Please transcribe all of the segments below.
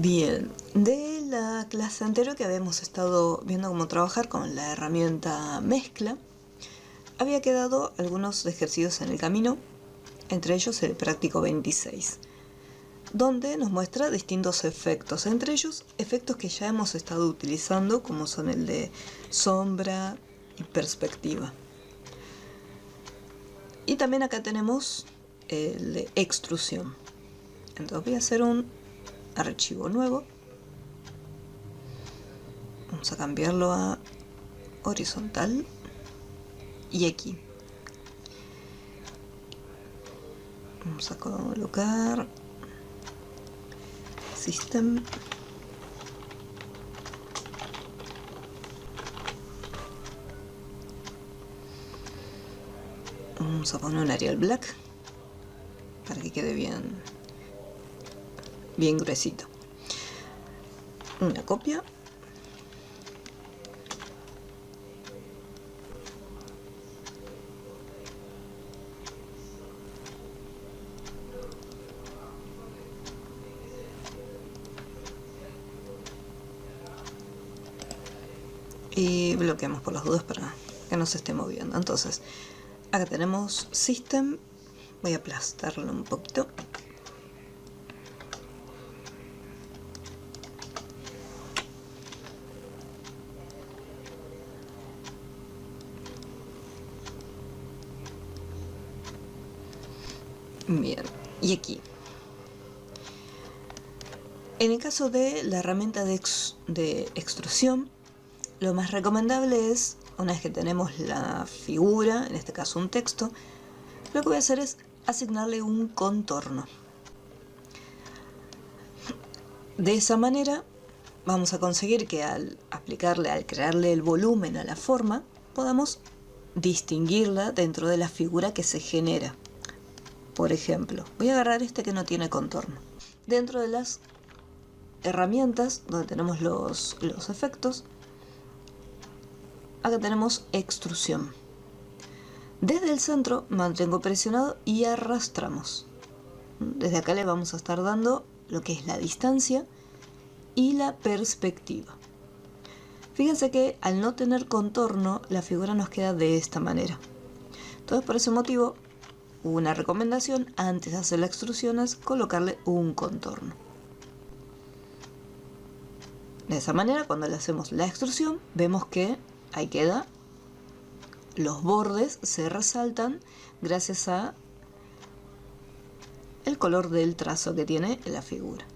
Bien, de la clase anterior que habíamos estado viendo cómo trabajar con la herramienta mezcla, había quedado algunos ejercicios en el camino, entre ellos el práctico 26, donde nos muestra distintos efectos, entre ellos efectos que ya hemos estado utilizando, como son el de sombra y perspectiva. Y también acá tenemos el de extrusión. Entonces voy a hacer un archivo nuevo. Vamos a cambiarlo a horizontal y aquí. Vamos a colocar System. Vamos a poner un Arial Black para que quede bien gruesito. Una copia. Y bloqueamos por las dudas para que no se esté moviendo. Entonces, acá tenemos System. Voy a aplastarlo un poquito. Bien, y aquí. En el caso de la herramienta de extrusión, lo más recomendable es, una vez que tenemos la figura, en este caso un texto, lo que voy a hacer es asignarle un contorno. De esa manera vamos a conseguir que al crearle el volumen a la forma, podamos distinguirla dentro de la figura que se genera. Por ejemplo, voy a agarrar este que no tiene contorno. Dentro de las herramientas donde tenemos los efectos, acá tenemos extrusión. Desde el centro mantengo presionado y arrastramos. Desde acá le vamos a estar dando lo que es la distancia y la perspectiva. Fíjense que al no tener contorno, la figura nos queda de esta manera. Entonces, por ese motivo, una recomendación antes de hacer la extrusión es colocarle un contorno. De esa manera, cuando le hacemos la extrusión, vemos que ahí queda. Los bordes se resaltan gracias a el color del trazo que tiene la figura.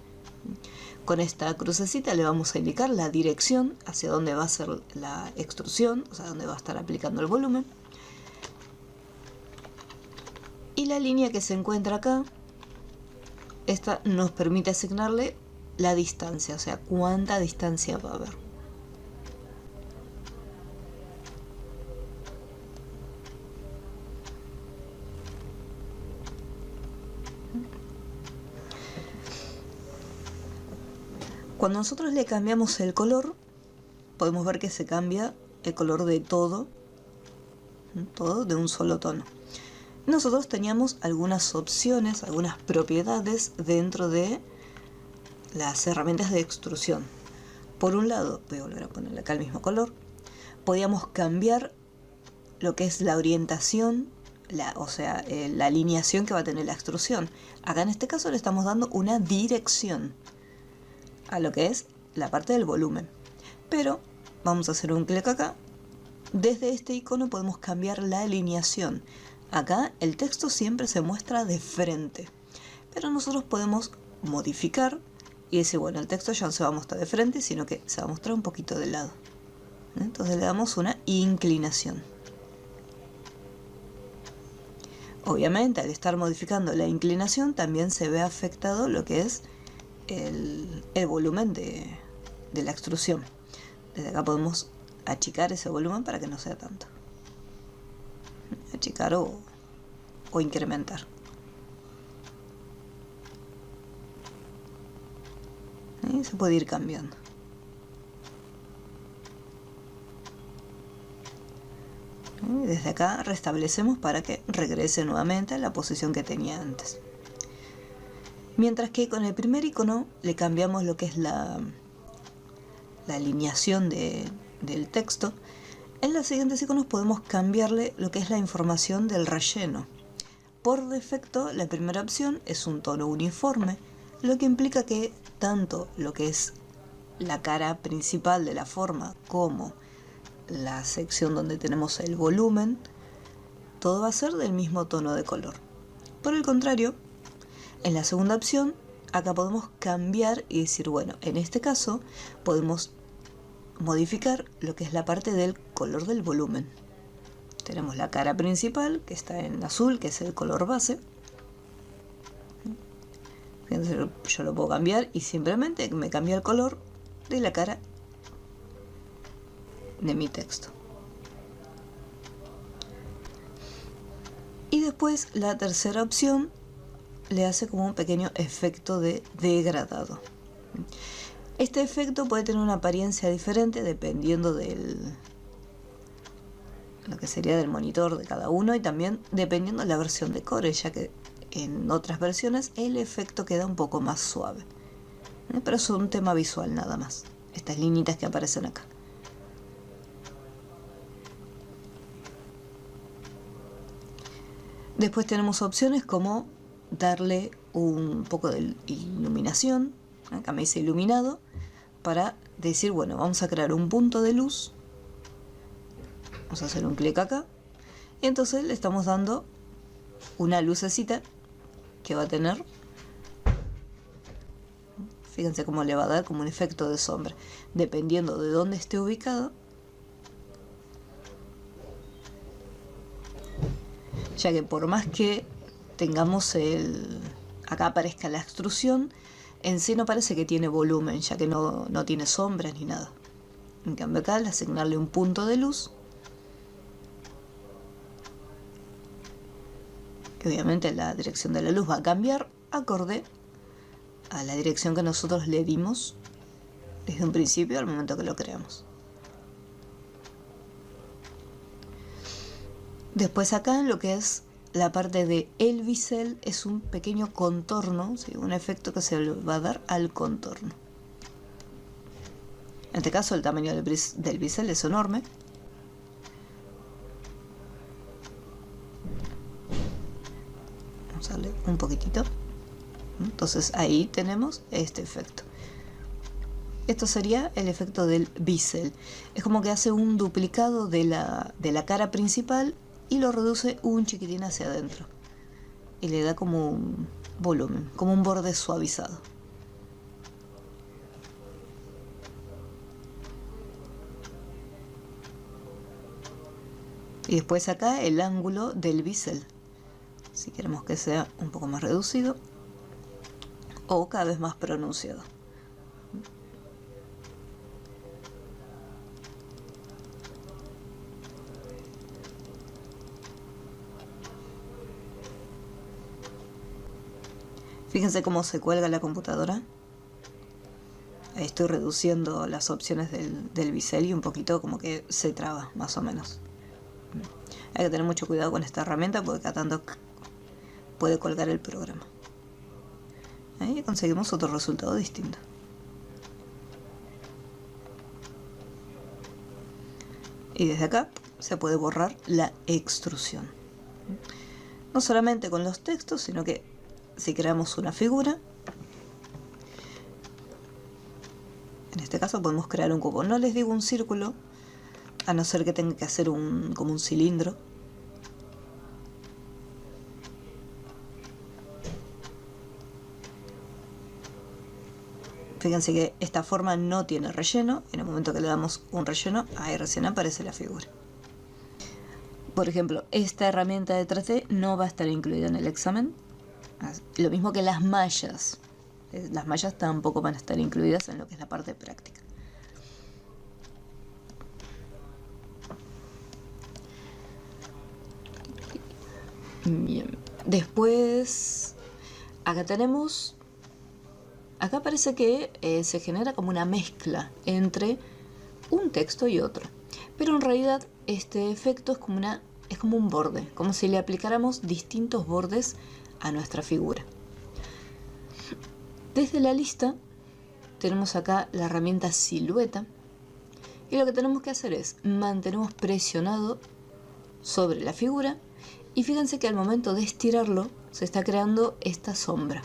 Con esta crucecita le vamos a indicar la dirección hacia dónde va a ser la extrusión, o sea, dónde va a estar aplicando el volumen. Y la línea que se encuentra acá, esta nos permite asignarle la distancia, o sea, cuánta distancia va a haber. Cuando nosotros le cambiamos el color, podemos ver que se cambia el color de todo de un solo tono. Nosotros teníamos algunas opciones, algunas propiedades dentro de las herramientas de extrusión. Por un lado, voy a volver a ponerle acá el mismo color, podíamos cambiar lo que es la orientación, la alineación que va a tener la extrusión. Acá en este caso le estamos dando una dirección a lo que es la parte del volumen. Pero vamos a hacer un clic acá. Desde este icono podemos cambiar la alineación. Acá el texto siempre se muestra de frente, pero nosotros podemos modificar y decir, bueno, el texto ya no se va a mostrar de frente, sino que se va a mostrar un poquito de lado. Entonces le damos una inclinación. Obviamente, al estar modificando la inclinación, también se ve afectado lo que es el volumen de la extrusión. Desde acá podemos achicar ese volumen para que no sea tanto. Achicar o incrementar. Se puede ir cambiando. Y desde acá restablecemos para que regrese nuevamente a la posición que tenía antes. Mientras que con el primer icono le cambiamos lo que es la alineación del texto. En los siguientes iconos podemos cambiarle lo que es la información del relleno. Por defecto, la primera opción es un tono uniforme, lo que implica que tanto lo que es la cara principal de la forma como la sección donde tenemos el volumen, todo va a ser del mismo tono de color. Por el contrario, en la segunda opción, acá podemos cambiar y decir, bueno, en este caso podemos modificar lo que es la parte del color del volumen. Tenemos la cara principal, que está en azul, que es el color base. Fíjense, yo lo puedo cambiar y simplemente me cambia el color de la cara de mi texto. Y después la tercera opción le hace como un pequeño efecto de degradado. Este efecto puede tener una apariencia diferente dependiendo lo que sería del monitor de cada uno y también dependiendo de la versión de Corel, ya que en otras versiones el efecto queda un poco más suave. Pero es un tema visual nada más, estas liñitas que aparecen acá. Después tenemos opciones como darle un poco de iluminación, acá me dice iluminado, para decir, bueno, vamos a crear un punto de luz, vamos a hacer un clic acá, y entonces le estamos dando una lucecita que va a tener, fíjense cómo le va a dar como un efecto de sombra, dependiendo de dónde esté ubicado, ya que por más que tengamos acá aparezca la extrusión, en sí no parece que tiene volumen, ya que no tiene sombras ni nada. En cambio acá al asignarle un punto de luz, que obviamente la dirección de la luz va a cambiar acorde a la dirección que nosotros le dimos desde un principio al momento que lo creamos. Después acá en lo que es la parte de el bisel es un pequeño contorno, ¿sí? Un efecto que se le va a dar al contorno. En este caso el tamaño del bisel es enorme. Vamos a darle un poquitito. Entonces ahí tenemos este efecto. Esto sería el efecto del bisel. Es como que hace un duplicado de la cara principal y lo reduce un chiquitín hacia adentro. Y le da como un volumen, como un borde suavizado. Y después acá el ángulo del bisel. Si queremos que sea un poco más reducido o cada vez más pronunciado. Fíjense cómo se cuelga la computadora. Ahí estoy reduciendo las opciones del bisel y un poquito como que se traba, más o menos. Hay que tener mucho cuidado con esta herramienta porque cada tanto puede colgar el programa. Ahí conseguimos otro resultado distinto. Y desde acá se puede borrar la extrusión. No solamente con los textos, sino que si creamos una figura, en este caso podemos crear un cubo. No les digo un círculo, a no ser que tenga que hacer como un cilindro. Fíjense que esta forma no tiene relleno. En el momento que le damos un relleno, ahí recién aparece la figura. Por ejemplo, esta herramienta de 3D no va a estar incluida en el examen. Lo mismo que las mallas. Las mallas tampoco van a estar incluidas en lo que es la parte práctica. Bien. Después, acá tenemos... Acá parece que se genera como una mezcla entre un texto y otro. Pero en realidad este efecto es como un borde, como si le aplicáramos distintos bordes a nuestra figura. Desde la lista tenemos acá la herramienta silueta y lo que tenemos que hacer es mantenemos presionado sobre la figura y fíjense que al momento de estirarlo se está creando esta sombra.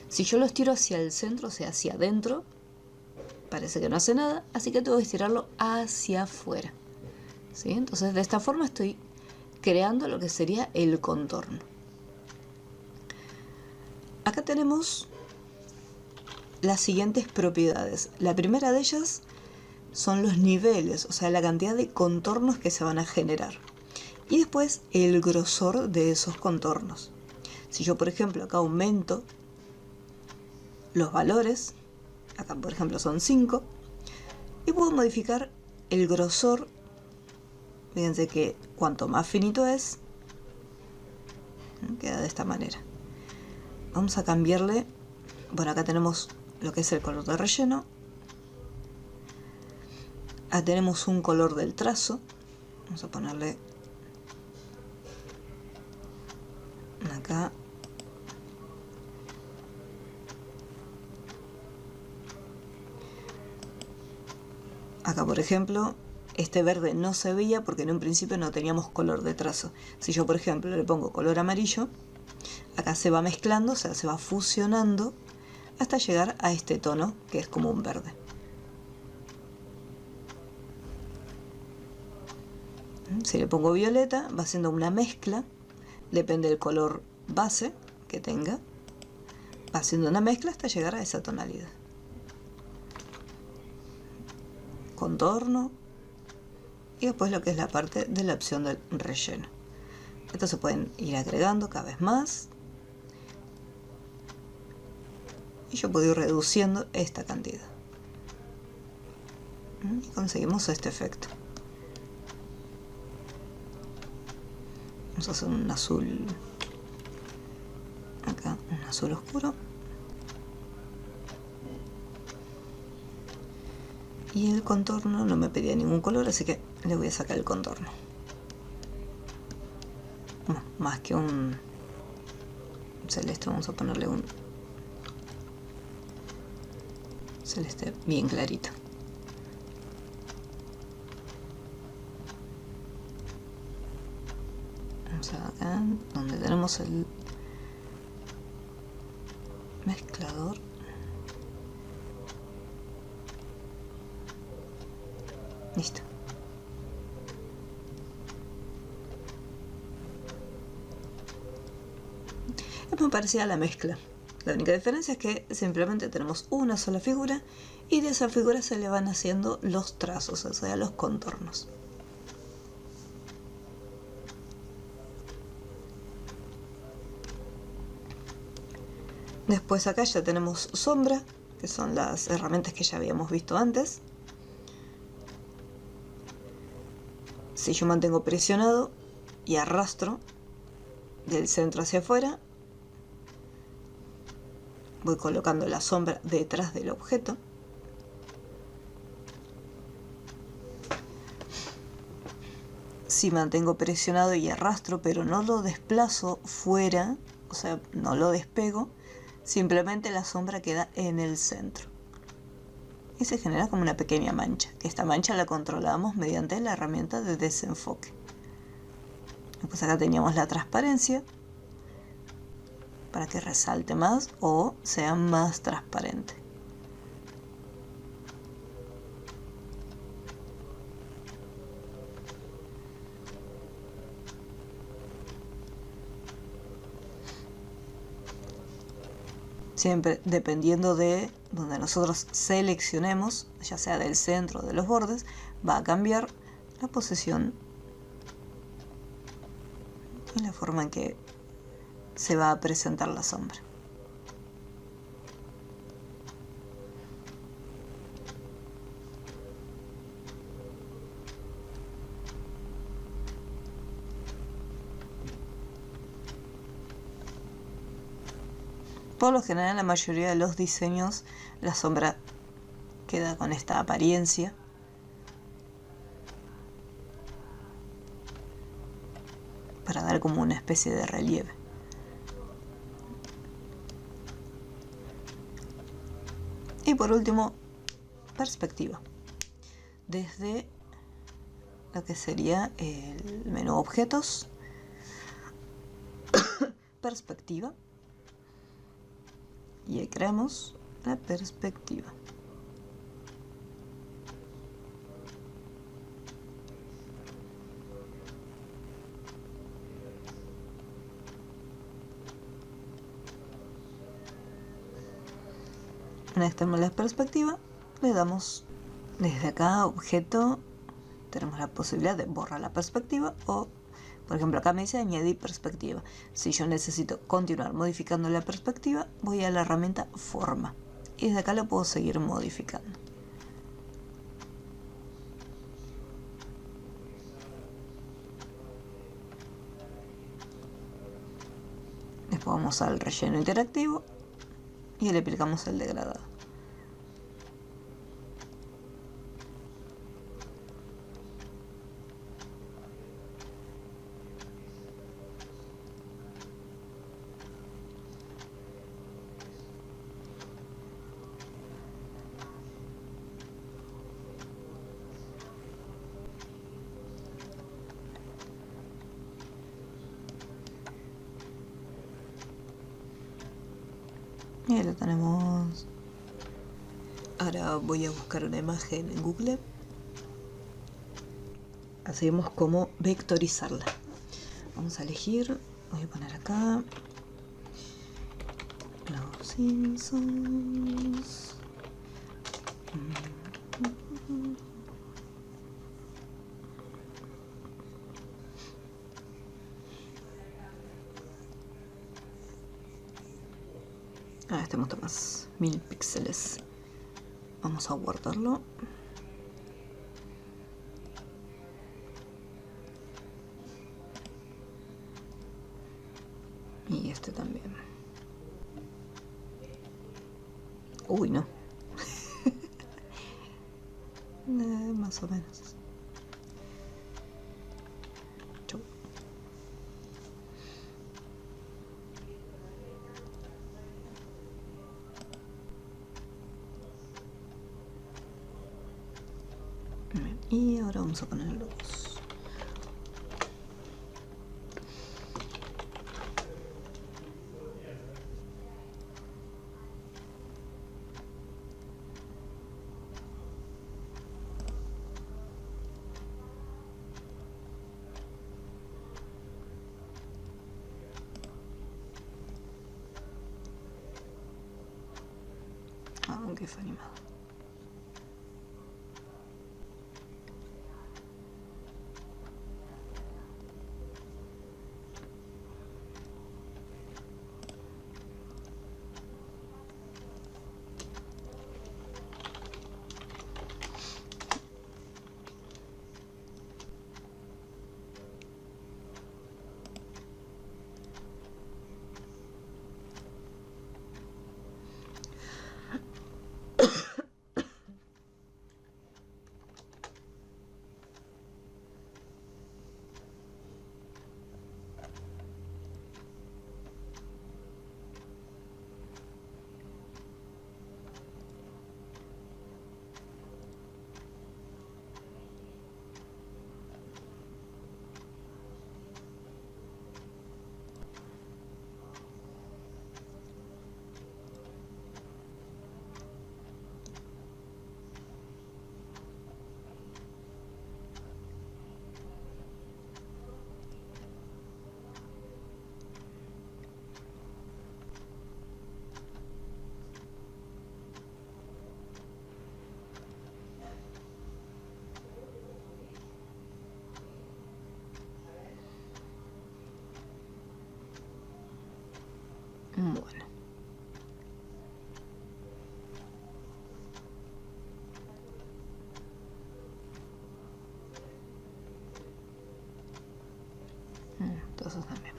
Si yo lo estiro hacia el centro, o sea, hacia adentro, parece que no hace nada, así que tengo que estirarlo hacia afuera. ¿Sí? Entonces de esta forma estoy creando lo que sería el contorno. Acá tenemos las siguientes propiedades. La primera de ellas son los niveles, o sea, la cantidad de contornos que se van a generar. Y después el grosor de esos contornos. Si yo, por ejemplo, acá aumento los valores, acá por ejemplo son 5, y puedo modificar el grosor. Fíjense que cuanto más finito es, queda de esta manera. Vamos a cambiarle, bueno, acá tenemos lo que es el color de relleno, acá tenemos un color del trazo, vamos a ponerle acá. Acá, por ejemplo, este verde no se veía porque en un principio no teníamos color de trazo. Si yo, por ejemplo, le pongo color amarillo, acá se va mezclando, o sea, se va fusionando hasta llegar a este tono que es como un verde. Si le pongo violeta, va haciendo una mezcla, depende del color base que tenga, va haciendo una mezcla hasta llegar a esa tonalidad. Contorno y después lo que es la parte de la opción del relleno. Esto se pueden ir agregando cada vez más y yo puedo ir reduciendo esta cantidad y conseguimos este efecto. Vamos a hacer un azul acá, un azul oscuro. Y el contorno no me pedía ningún color, así que le voy a sacar el contorno. Bueno, más que un celeste, vamos a ponerle un celeste bien clarito. Vamos a acá, donde tenemos el mezclador. Listo. Es muy parecida a la mezcla. La única diferencia es que simplemente tenemos una sola figura y de esa figura se le van haciendo los trazos, o sea, los contornos. Después acá ya tenemos sombra, que son las herramientas que ya habíamos visto antes. Si yo mantengo presionado y arrastro del centro hacia afuera, voy colocando la sombra detrás del objeto. Si mantengo presionado y arrastro, pero no lo desplazo fuera, o sea, no lo despego, simplemente la sombra queda en el centro. Y se genera como una pequeña mancha, que esta mancha la controlamos mediante la herramienta de desenfoque. Después acá teníamos la transparencia, para que resalte más o sea más transparente. Siempre dependiendo de donde nosotros seleccionemos, ya sea del centro o de los bordes, va a cambiar la posición y la forma en que se va a presentar la sombra. Por lo general, en la mayoría de los diseños, la sombra queda con esta apariencia. Para dar como una especie de relieve. Y por último, perspectiva. Desde lo que sería el menú objetos, perspectiva, y ahí creamos la perspectiva. Una vez tenemos la perspectiva, le damos desde acá objeto, tenemos la posibilidad de borrar la perspectiva o, por ejemplo, acá me dice añadir perspectiva. Si yo necesito continuar modificando la perspectiva, voy a la herramienta forma y desde acá lo puedo seguir modificando. Después vamos al relleno interactivo y le aplicamos el degradado. Y ahí lo tenemos. Ahora voy a buscar una imagen en Google. Así vemos cómo vectorizarla. Vamos a elegir, voy a poner acá Los Simpsons. Este me gusta más, 1000 píxeles. Vamos a guardarlo. Y este también. Uy, no. Más o menos. Chau. Y ahora vamos a poner los dos. Aunque fue animado. Bueno. Entonces también.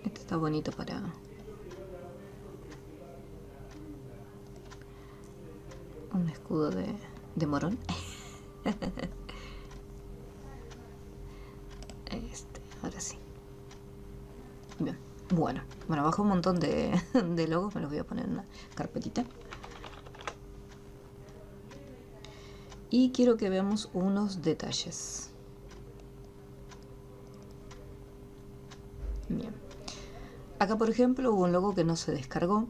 Este está bonito para un escudo de Morón. Ahora sí. Bien. Bueno, bajo un montón de logos, me los voy a poner en una carpetita. Y quiero que veamos unos detalles. Bien. Acá, por ejemplo, hubo un logo que no se descargó.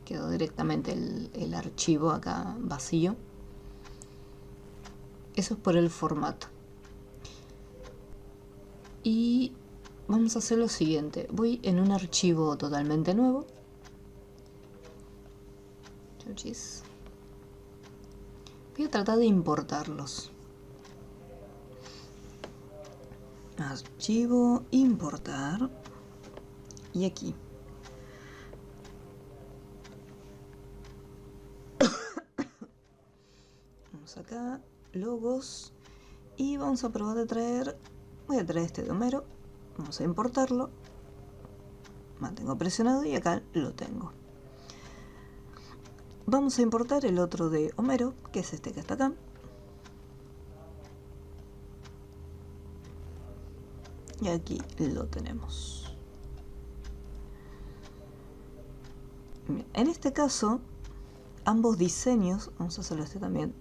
Quedó directamente el archivo acá vacío. Eso es por el formato. Y vamos a hacer lo siguiente. Voy en un archivo totalmente nuevo. Voy a tratar de importarlos. Archivo, importar. Y aquí. Vamos acá, logos. Y vamos a probar de traer. Voy a traer este de Homero. Vamos a importarlo. Mantengo presionado y acá lo tengo. Vamos a importar el otro de Homero, que es este que está acá. Y aquí lo tenemos. Bien, en este caso, ambos diseños, vamos a hacerlo este también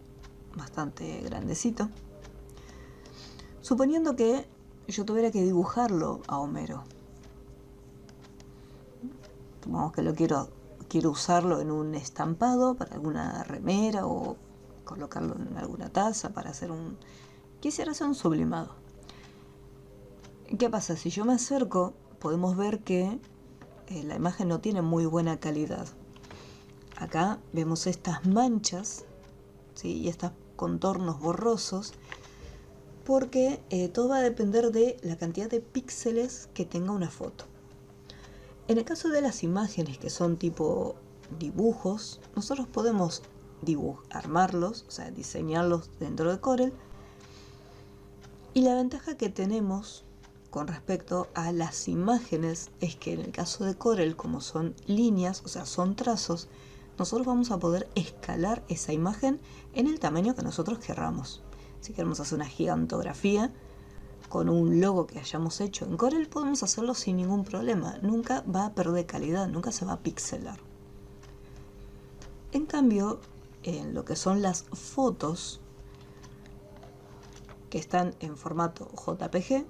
bastante grandecito. Suponiendo que yo tuviera que dibujarlo a Homero. Supongamos que lo quiero usarlo en un estampado para alguna remera o colocarlo en alguna taza para hacer quisiera hacer un sublimado. ¿Qué pasa? Si yo me acerco, podemos ver que la imagen no tiene muy buena calidad. Acá vemos estas manchas, ¿sí? Y estos contornos borrosos, porque todo va a depender de la cantidad de píxeles que tenga una foto. En el caso de las imágenes que son tipo dibujos, nosotros podemos armarlos, o sea, diseñarlos dentro de Corel. Y la ventaja que tenemos con respecto a las imágenes es que en el caso de Corel, como son líneas, o sea, son trazos, nosotros vamos a poder escalar esa imagen en el tamaño que nosotros querramos. Si queremos hacer una gigantografía con un logo que hayamos hecho en Corel, podemos hacerlo sin ningún problema. Nunca va a perder calidad, nunca se va a pixelar. En cambio, en lo que son las fotos que están en formato JPG,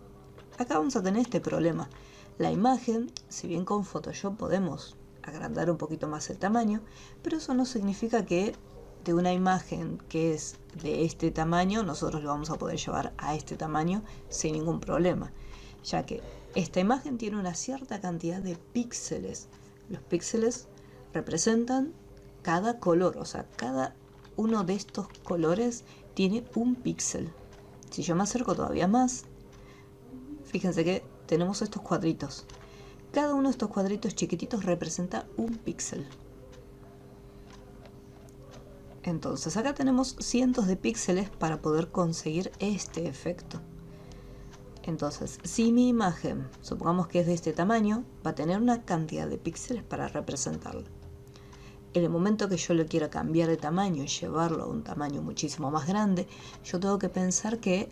acá vamos a tener este problema. La imagen, si bien con Photoshop podemos agrandar un poquito más el tamaño, pero eso no significa que de una imagen que es de este tamaño, nosotros lo vamos a poder llevar a este tamaño sin ningún problema, ya que esta imagen tiene una cierta cantidad de píxeles. Los píxeles representan cada color, o sea, cada uno de estos colores tiene un píxel. Si yo me acerco todavía más, fíjense que tenemos estos cuadritos. Cada uno de estos cuadritos chiquititos representa un píxel. Entonces acá tenemos cientos de píxeles para poder conseguir este efecto. Entonces, si mi imagen, supongamos que es de este tamaño, va a tener una cantidad de píxeles para representarla. En el momento que yo le quiera cambiar de tamaño y llevarlo a un tamaño muchísimo más grande, yo tengo que pensar que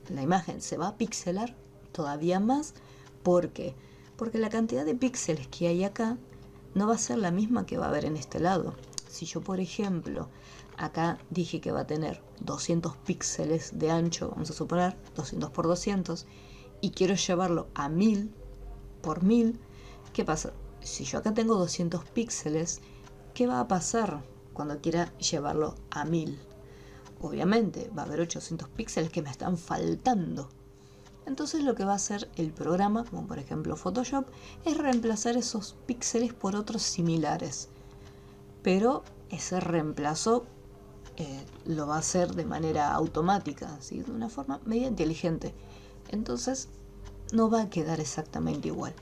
la imagen se va a pixelar todavía más. ¿Por qué? Porque la cantidad de píxeles que hay acá no va a ser la misma que va a haber en este lado. Si yo, por ejemplo, acá dije que va a tener 200 píxeles de ancho, vamos a suponer 200 por 200, y quiero llevarlo a 1000 por 1000, ¿qué pasa? Si yo acá tengo 200 píxeles, ¿qué va a pasar cuando quiera llevarlo a 1000? Obviamente va a haber 800 píxeles que me están faltando. Entonces lo que va a hacer el programa, como por ejemplo Photoshop, es reemplazar esos píxeles por otros similares. Pero ese reemplazo lo va a hacer de manera automática, ¿sí? De una forma media inteligente. Entonces no va a quedar exactamente igual.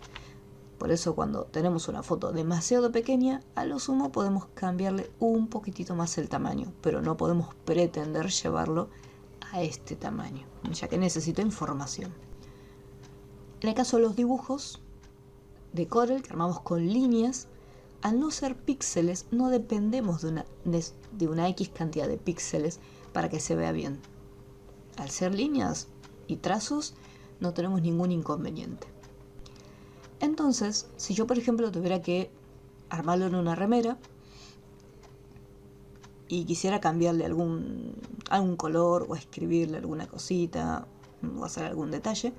Por eso cuando tenemos una foto demasiado pequeña, a lo sumo podemos cambiarle un poquitito más el tamaño, pero no podemos pretender llevarlo a este tamaño, ya que necesita información. En el caso de los dibujos de Corel, que armamos con líneas, al no ser píxeles, no dependemos de una X cantidad de píxeles para que se vea bien. Al ser líneas y trazos, no tenemos ningún inconveniente. Entonces, si yo por ejemplo tuviera que armarlo en una remera y quisiera cambiarle algún color o escribirle alguna cosita o hacer algún detalle,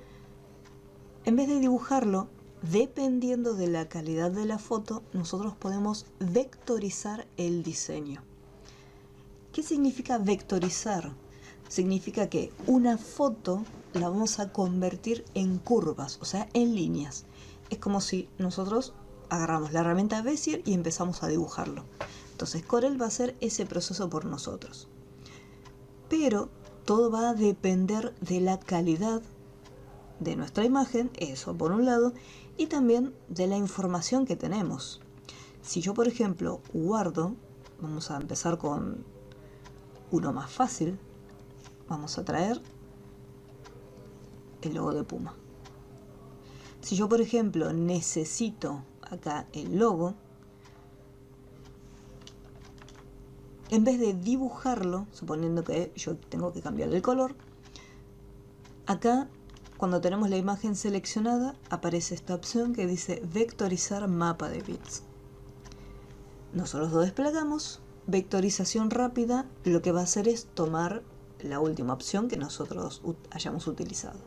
en vez de dibujarlo, dependiendo de la calidad de la foto, nosotros podemos vectorizar el diseño. ¿Qué significa vectorizar? Significa que una foto la vamos a convertir en curvas, o sea, en líneas. Es como si nosotros agarramos la herramienta Bezier y empezamos a dibujarlo. Entonces Corel va a hacer ese proceso por nosotros. Pero todo va a depender de la calidad de nuestra imagen, eso por un lado, y también de la información que tenemos. Si yo, por ejemplo, guardo, vamos a empezar con uno más fácil, vamos a traer el logo de Puma. Si yo, por ejemplo, necesito acá el logo, en vez de dibujarlo, suponiendo que yo tengo que cambiar el color, acá cuando tenemos la imagen seleccionada aparece esta opción que dice vectorizar mapa de bits. Nosotros lo desplegamos, vectorización rápida, lo que va a hacer es tomar la última opción que nosotros hayamos utilizado.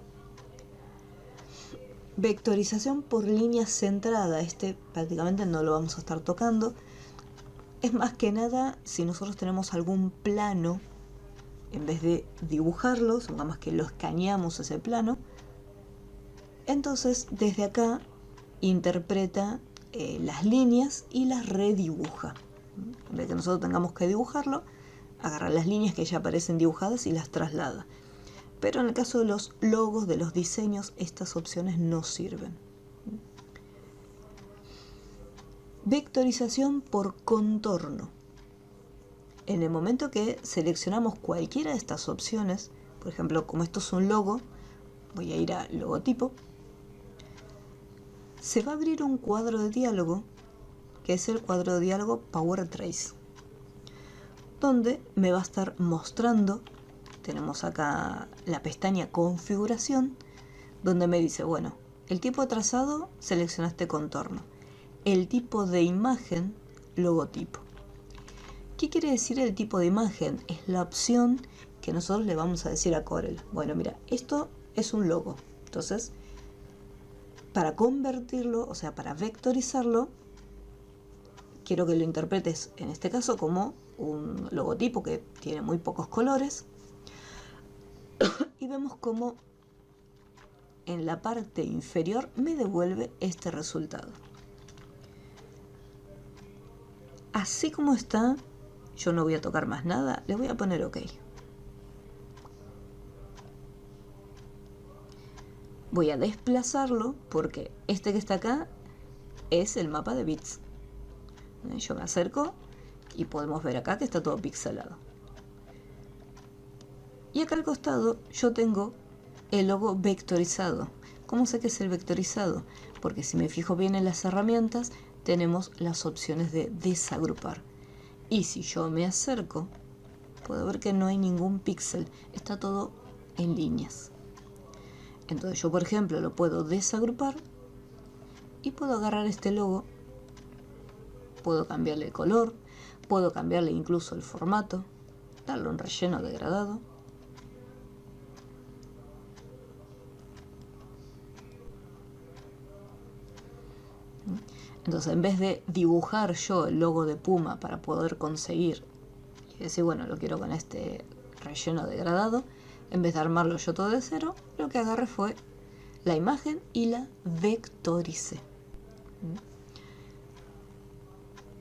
Vectorización por línea centrada, este prácticamente no lo vamos a estar tocando. Es más que nada si nosotros tenemos algún plano, en vez de dibujarlo, supongamos que lo escaneamos ese plano, entonces desde acá interpreta las líneas y las redibuja. En vez de que nosotros tengamos que dibujarlo, agarra las líneas que ya aparecen dibujadas y las traslada. Pero en el caso de los logos, de los diseños, estas opciones no sirven. Vectorización por contorno. En el momento que seleccionamos cualquiera de estas opciones, por ejemplo, como esto es un logo, voy a ir a logotipo, se va a abrir un cuadro de diálogo, que es el cuadro de diálogo Power Trace, donde me va a estar mostrando, tenemos acá la pestaña configuración, donde me dice, bueno, el tipo de trazado, seleccionaste contorno, el tipo de imagen, logotipo. ¿Qué quiere decir el tipo de imagen? Es la opción que nosotros le vamos a decir a Corel. Bueno, mira, esto es un logo. Entonces, para convertirlo, o sea, para vectorizarlo, quiero que lo interpretes en este caso como un logotipo que tiene muy pocos colores. Y vemos cómo en la parte inferior me devuelve este resultado. Así como está, yo no voy a tocar más nada, le voy a poner OK. Voy a desplazarlo porque este que está acá es el mapa de bits. Yo me acerco y podemos ver acá que está todo pixelado. Y acá al costado yo tengo el logo vectorizado. ¿Cómo sé que es el vectorizado? Porque si me fijo bien en las herramientas, tenemos las opciones de desagrupar. Y si yo me acerco, puedo ver que no hay ningún píxel, está todo en líneas. Entonces yo, por ejemplo, lo puedo desagrupar y puedo agarrar este logo, puedo cambiarle el color, puedo cambiarle incluso el formato, darle un relleno degradado. Entonces, en vez de dibujar yo el logo de Puma para poder conseguir y decir, bueno, lo quiero con este relleno degradado, en vez de armarlo yo todo de cero, lo que agarré fue la imagen y la vectoricé.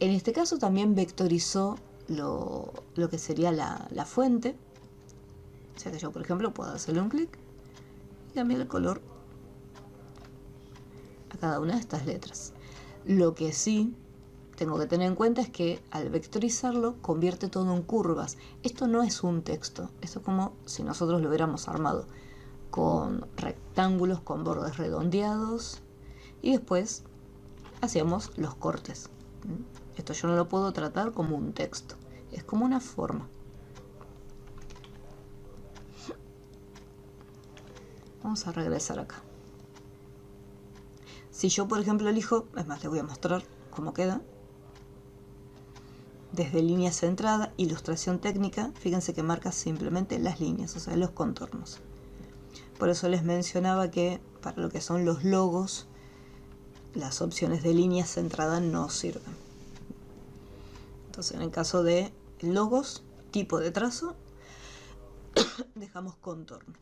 En este caso también vectorizó lo que sería la fuente. O sea que yo, por ejemplo, puedo hacerle un clic y cambiar el color a cada una de estas letras. Lo que sí tengo que tener en cuenta es que al vectorizarlo convierte todo en curvas. Esto no es un texto, esto es como si nosotros lo hubiéramos armado con rectángulos con bordes redondeados y después hacíamos los cortes. Esto yo no lo puedo tratar como un texto, es como una forma. Vamos a regresar acá. Si yo, por ejemplo, elijo, es más, les voy a mostrar cómo queda. Desde línea centrada, ilustración técnica, fíjense que marca simplemente las líneas, o sea, los contornos. Por eso les mencionaba que para lo que son los logos, las opciones de línea centrada no sirven. Entonces, en el caso de logos, tipo de trazo, dejamos contorno.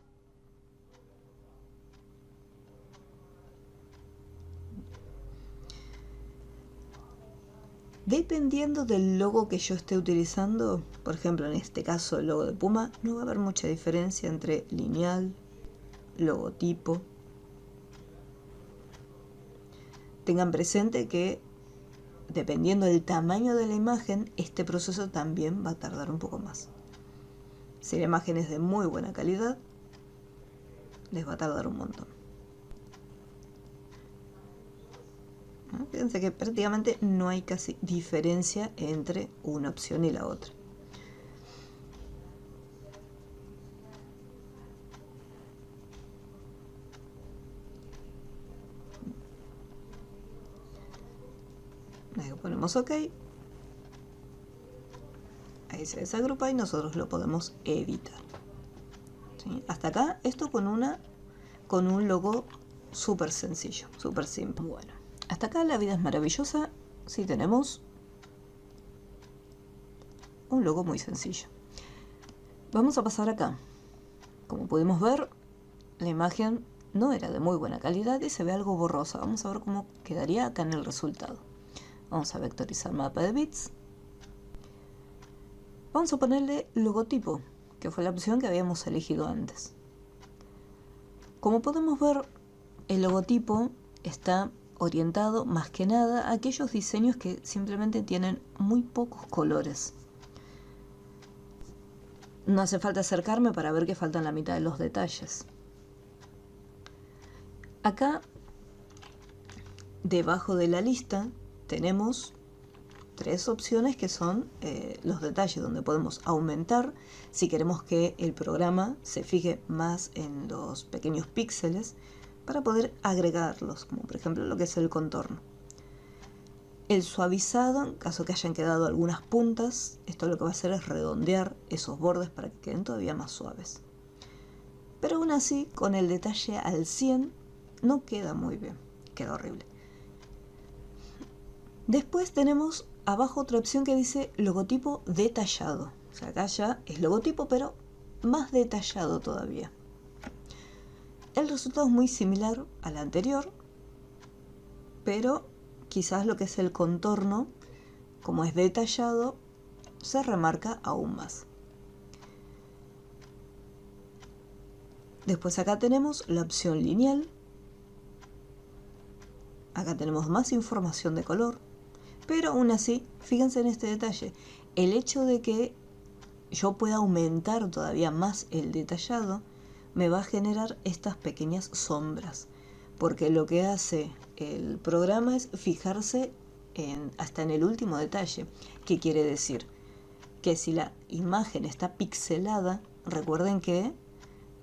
Dependiendo del logo que yo esté utilizando, por ejemplo en este caso el logo de Puma, no va a haber mucha diferencia entre lineal, logotipo. Tengan presente que dependiendo del tamaño de la imagen, este proceso también va a tardar un poco más. Si la imagen es de muy buena calidad, les va a tardar un montón. Fíjense que prácticamente no hay casi diferencia entre una opción y la otra. Ahí ponemos OK. Ahí se desagrupa y nosotros lo podemos editar. ¿Sí? Hasta acá esto con un logo súper sencillo, súper simple. Bueno, hasta acá la vida es maravillosa si tenemos un logo muy sencillo. Vamos a pasar acá. Como pudimos ver, la imagen no era de muy buena calidad y se ve algo borrosa. Vamos a ver cómo quedaría acá en el resultado. Vamos a vectorizar mapa de bits. Vamos a ponerle logotipo, que fue la opción que habíamos elegido antes. Como podemos ver, el logotipo está orientado más que nada a aquellos diseños que simplemente tienen muy pocos colores. No hace falta acercarme para ver que faltan la mitad de los detalles. Acá, debajo de la lista, tenemos tres opciones que son los detalles, donde podemos aumentar si queremos que el programa se fije más en los pequeños píxeles para poder agregarlos, como por ejemplo lo que es el contorno. El suavizado, en caso que hayan quedado algunas puntas, esto lo que va a hacer es redondear esos bordes para que queden todavía más suaves. Pero aún así, con el detalle al 100, no queda muy bien, queda horrible. Después tenemos abajo otra opción que dice logotipo detallado. O sea, acá ya es logotipo, pero más detallado todavía. El resultado es muy similar al anterior, pero quizás lo que es el contorno, como es detallado, se remarca aún más. Después acá tenemos la opción lineal. Acá tenemos más información de color, pero aún así, fíjense en este detalle. El hecho de que yo pueda aumentar todavía más el detallado me va a generar estas pequeñas sombras, porque lo que hace el programa es fijarse hasta en el último detalle. ¿Qué quiere decir? Que si la imagen está pixelada, recuerden que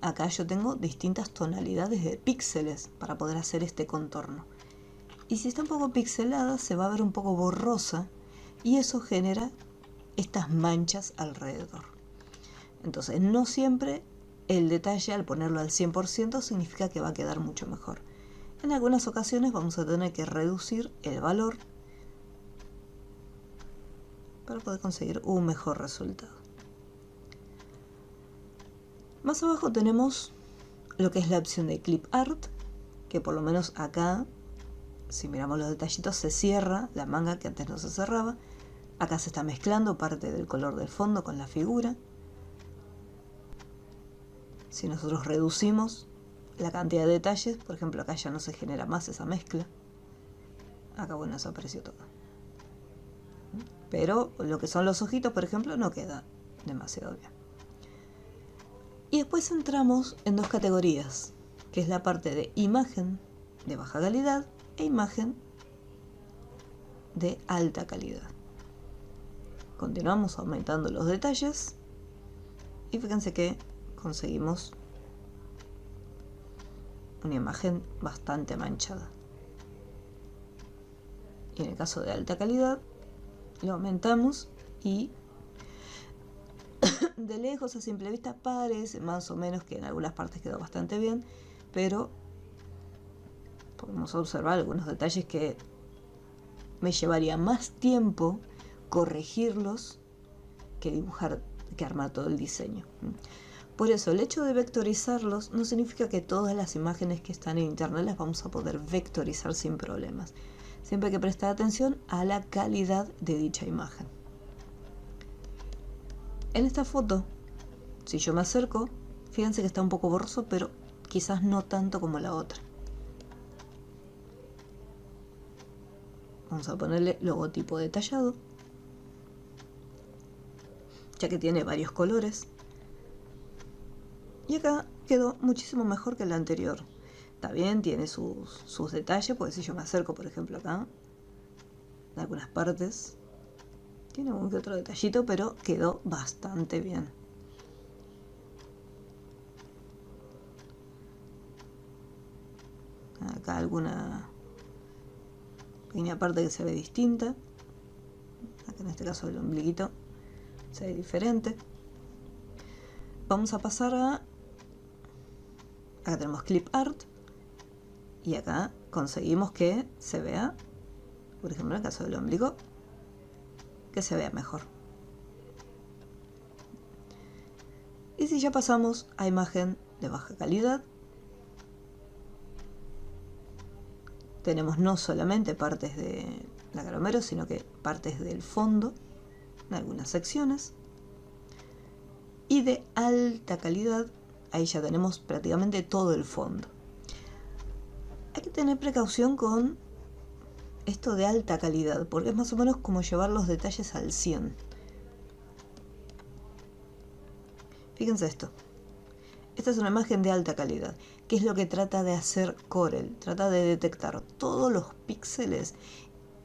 acá yo tengo distintas tonalidades de píxeles para poder hacer este contorno. Y si está un poco pixelada, se va a ver un poco borrosa y eso genera estas manchas alrededor. Entonces, no siempre el detalle al ponerlo al 100% significa que va a quedar mucho mejor. En algunas ocasiones vamos a tener que reducir el valor para poder conseguir un mejor resultado. Más abajo tenemos lo que es la opción de Clip Art, que por lo menos acá, si miramos los detallitos, se cierra la manga que antes no se cerraba. Acá se está mezclando parte del color del fondo con la figura. Si nosotros reducimos la cantidad de detalles, por ejemplo, acá ya no se genera más esa mezcla. Acá, bueno, desapareció todo. Pero lo que son los ojitos, por ejemplo, no queda demasiado bien. Y después entramos en dos categorías, que es la parte de imagen de baja calidad e imagen de alta calidad. Continuamos aumentando los detalles y fíjense que conseguimos una imagen bastante manchada. Y en el caso de alta calidad lo aumentamos y de lejos a simple vista parece más o menos que en algunas partes quedó bastante bien, pero podemos observar algunos detalles que me llevaría más tiempo corregirlos que dibujar, que armar todo el diseño. Por eso el hecho de vectorizarlos no significa que todas las imágenes que están en internet las vamos a poder vectorizar sin problemas. Siempre hay que prestar atención a la calidad de dicha imagen. En esta foto, si yo me acerco, fíjense que está un poco borroso, pero quizás no tanto como la otra. Vamos a ponerle logotipo detallado, ya que tiene varios colores. Y acá quedó muchísimo mejor que la anterior. Está bien, tiene sus detalles, porque si yo me acerco, por ejemplo, acá, en algunas partes, tiene un que otro detallito, pero quedó bastante bien. Acá alguna pequeña parte que se ve distinta. Acá en este caso el ombliguito se ve diferente. Vamos a pasar a... Acá tenemos clip art. Y acá conseguimos que se vea, por ejemplo en el caso del ombligo, que se vea mejor. Y si ya pasamos a imagen de baja calidad, tenemos no solamente partes de la Caromero, sino que partes del fondo, en algunas secciones. Y de alta calidad, ahí ya tenemos prácticamente todo el fondo. Hay que tener precaución con esto de alta calidad, porque es más o menos como llevar los detalles al 100. Fíjense esto. Esta es una imagen de alta calidad. ¿Qué es lo que trata de hacer Corel? Trata de detectar todos los píxeles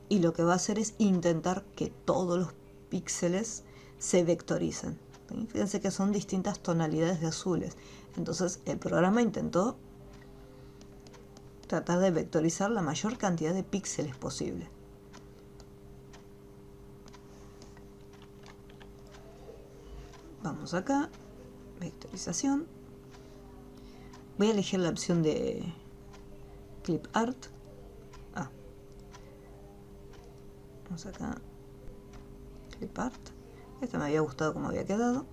y lo que va a hacer es intentar que todos los píxeles se vectoricen. ¿Sí? Fíjense que son distintas tonalidades de azules. Entonces el programa intentó tratar de vectorizar la mayor cantidad de píxeles posible. Vamos acá, vectorización. Voy a elegir la opción de clip art. Vamos acá, clip art. Esta me había gustado como había quedado.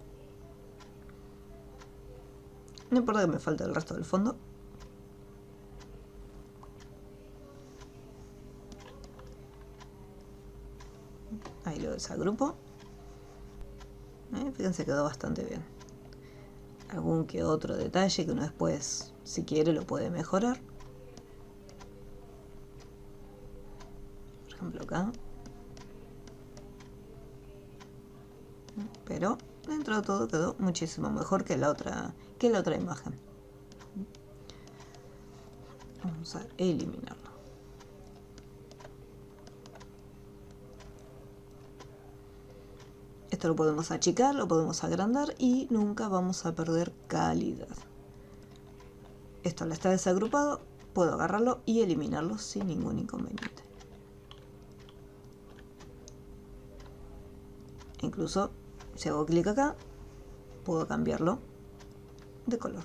No importa que me falte el resto del fondo. Ahí lo desagrupo. Fíjense, quedó bastante bien. Algún que otro detalle que uno después, si quiere, lo puede mejorar. Por ejemplo acá. Pero dentro de todo quedó muchísimo mejor que la otra imagen. Vamos a eliminarlo. Esto lo podemos achicar, lo podemos agrandar y nunca vamos a perder calidad. Esto al estar desagrupado, puedo agarrarlo y eliminarlo sin ningún inconveniente. Incluso si hago clic acá, puedo cambiarlo de color.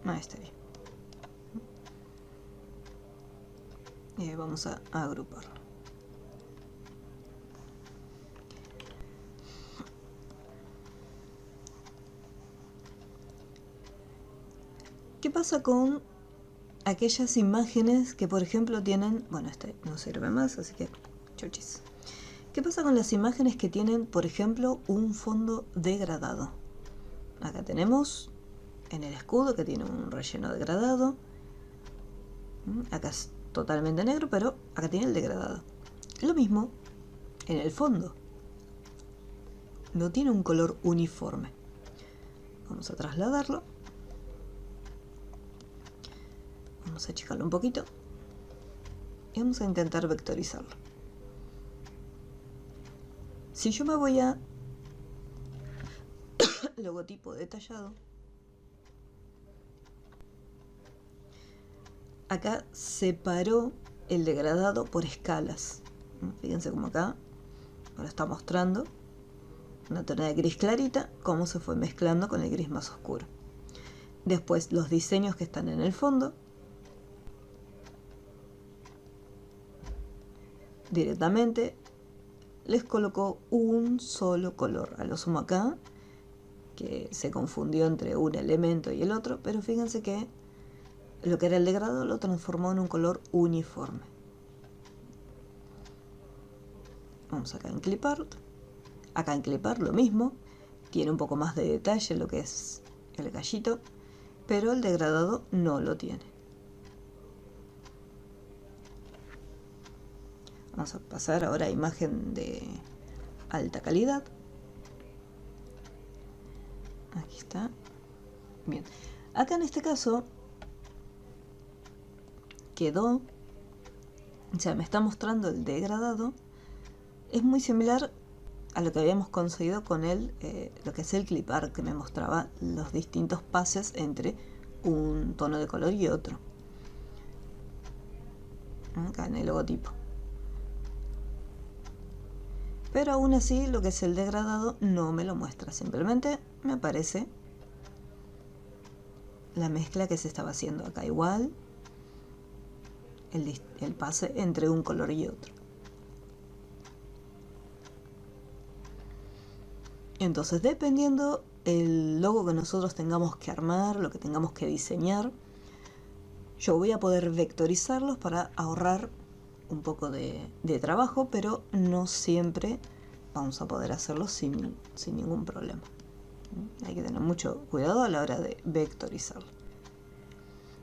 Ahí está bien. Y vamos a agruparlo. ¿Qué pasa con aquellas imágenes que, por ejemplo, tienen... Bueno, este no sirve más, así que chochis. ¿Qué pasa con las imágenes que tienen, por ejemplo, un fondo degradado? Acá tenemos en el escudo que tiene un relleno degradado. Acá es totalmente negro, pero acá tiene el degradado. Lo mismo en el fondo. No tiene un color uniforme. Vamos a trasladarlo. Vamos a achicarlo un poquito. Y vamos a intentar vectorizarlo. Si yo me voy a logotipo detallado, acá separó el degradado por escalas. Fíjense cómo acá me lo está mostrando. Una tonalidad de gris clarita, cómo se fue mezclando con el gris más oscuro. Después los diseños que están en el fondo. Directamente les colocó un solo color. A lo sumo acá, que se confundió entre un elemento y el otro, pero fíjense que lo que era el degradado lo transformó en un color uniforme. Vamos acá en Clip Art. Acá en Clip Art lo mismo. Tiene un poco más de detalle lo que es el gallito, pero el degradado no lo tiene. Vamos a pasar ahora a imagen de alta calidad. Aquí está. Bien. Acá en este caso quedó, o sea, me está mostrando el degradado. Es muy similar a lo que habíamos conseguido con lo que es el clip art, que me mostraba los distintos pases entre un tono de color y otro. Acá en el logotipo. Pero aún así lo que es el degradado no me lo muestra, simplemente me aparece la mezcla que se estaba haciendo acá, igual el pase entre un color y otro. Entonces, dependiendo el logo que nosotros tengamos que armar, lo que tengamos que diseñar, yo voy a poder vectorizarlos para ahorrar un poco de trabajo, pero no siempre vamos a poder hacerlo sin ningún problema. Hay que tener mucho cuidado a la hora de vectorizarlo.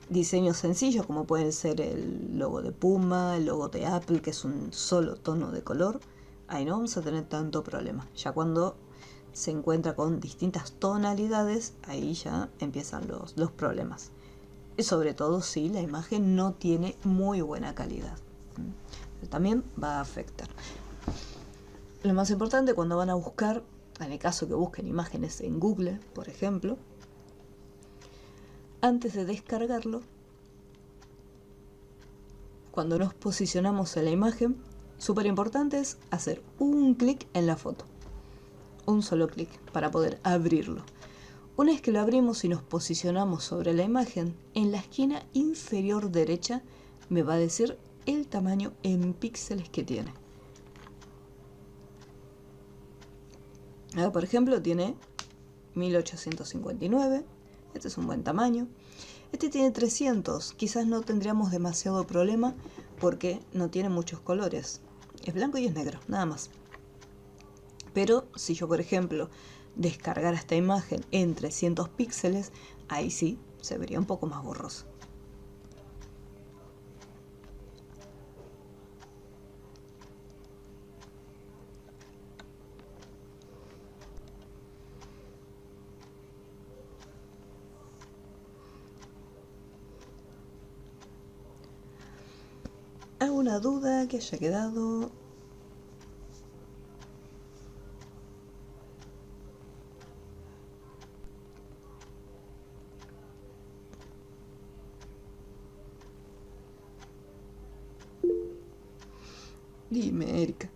Diseños sencillos como pueden ser el logo de Puma, el logo de Apple, que es un solo tono de color, ahí no vamos a tener tanto problema. Ya cuando se encuentra con distintas tonalidades, ahí ya empiezan los problemas. Y sobre todo si la imagen no tiene muy buena calidad. También va a afectar. Lo más importante cuando van a buscar, en el caso que busquen imágenes en Google, por ejemplo, antes de descargarlo, cuando nos posicionamos en la imagen, súper importante es hacer un clic en la foto. Un solo clic para poder abrirlo. Una vez que lo abrimos y nos posicionamos sobre la imagen, en la esquina inferior derecha me va a decir el tamaño en píxeles que tiene. Ahora, por ejemplo, tiene 1859. Este es un buen tamaño. Este tiene 300. Quizás no tendríamos demasiado problema porque no tiene muchos colores. Es blanco y es negro, nada más. Pero si yo, por ejemplo, descargara esta imagen en 300 píxeles, ahí sí se vería un poco más borroso. ¿Alguna duda que haya quedado? Dime, Erika.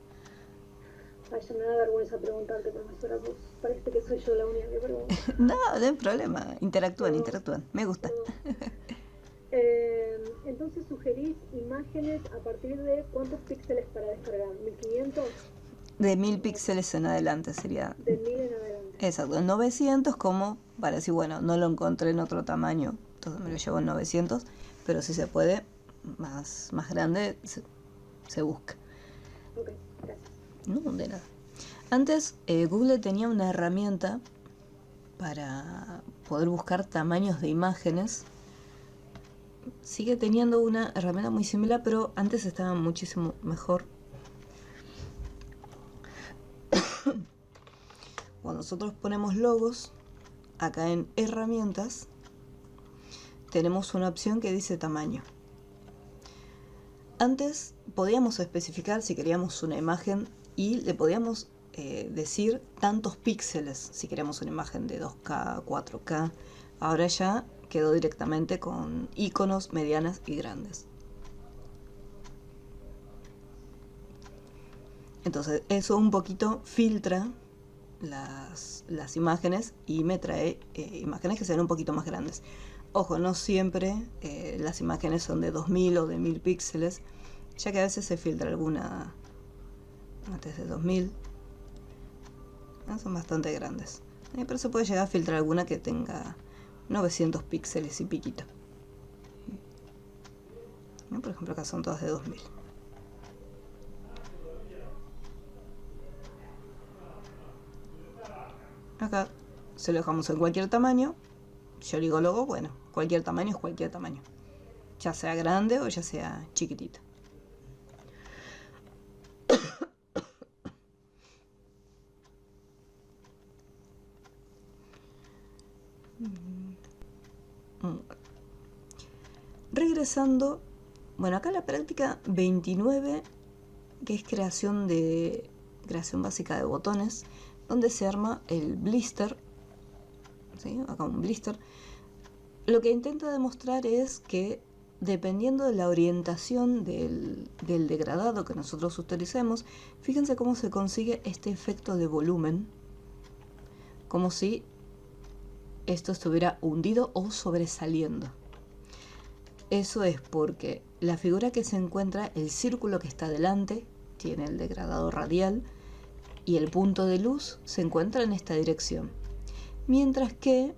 Ay, ya me da vergüenza preguntarte, profesora, vos parece que soy yo la única que pregunta. No, no hay problema. Interactúan. Me gusta. Entonces sugerís imágenes a partir de ¿cuántos píxeles para descargar? ¿1500? De 1000 píxeles en adelante sería. De 1000 en adelante. Exacto, en 900 como para decir, bueno, no lo encontré en otro tamaño, entonces me lo llevo en 900, pero si se puede, más grande, se busca. Ok, gracias. No, de nada. Antes Google tenía una herramienta para poder buscar tamaños de imágenes. Sigue teniendo una herramienta muy similar, pero antes estaba muchísimo mejor. Cuando nosotros ponemos logos, acá en herramientas, tenemos una opción que dice tamaño. Antes podíamos especificar si queríamos una imagen y le podíamos decir tantos píxeles si queríamos una imagen de 2K, 4K. Ahora ya quedó directamente con iconos medianas y grandes. Entonces eso un poquito filtra las imágenes y me trae imágenes que sean un poquito más grandes. Ojo, no siempre las imágenes son de 2000 o de 1000 píxeles, ya que a veces se filtra alguna antes de 2000. Son bastante grandes. Pero se puede llegar a filtrar alguna que tenga 900 píxeles y piquito. Por ejemplo, acá son todas de 2000. Acá se lo dejamos en cualquier tamaño. Yo digo logo, bueno, cualquier tamaño es cualquier tamaño. Ya sea grande o ya sea chiquitito. Regresando, bueno, acá la práctica 29, que es creación básica de botones, donde se arma el blister, ¿sí? Acá un blister. Lo que intenta demostrar es que dependiendo de la orientación del degradado que nosotros utilicemos, fíjense cómo se consigue este efecto de volumen, como si esto estuviera hundido o sobresaliendo. Eso es porque la figura que se encuentra, el círculo que está delante, tiene el degradado radial y el punto de luz se encuentra en esta dirección. Mientras que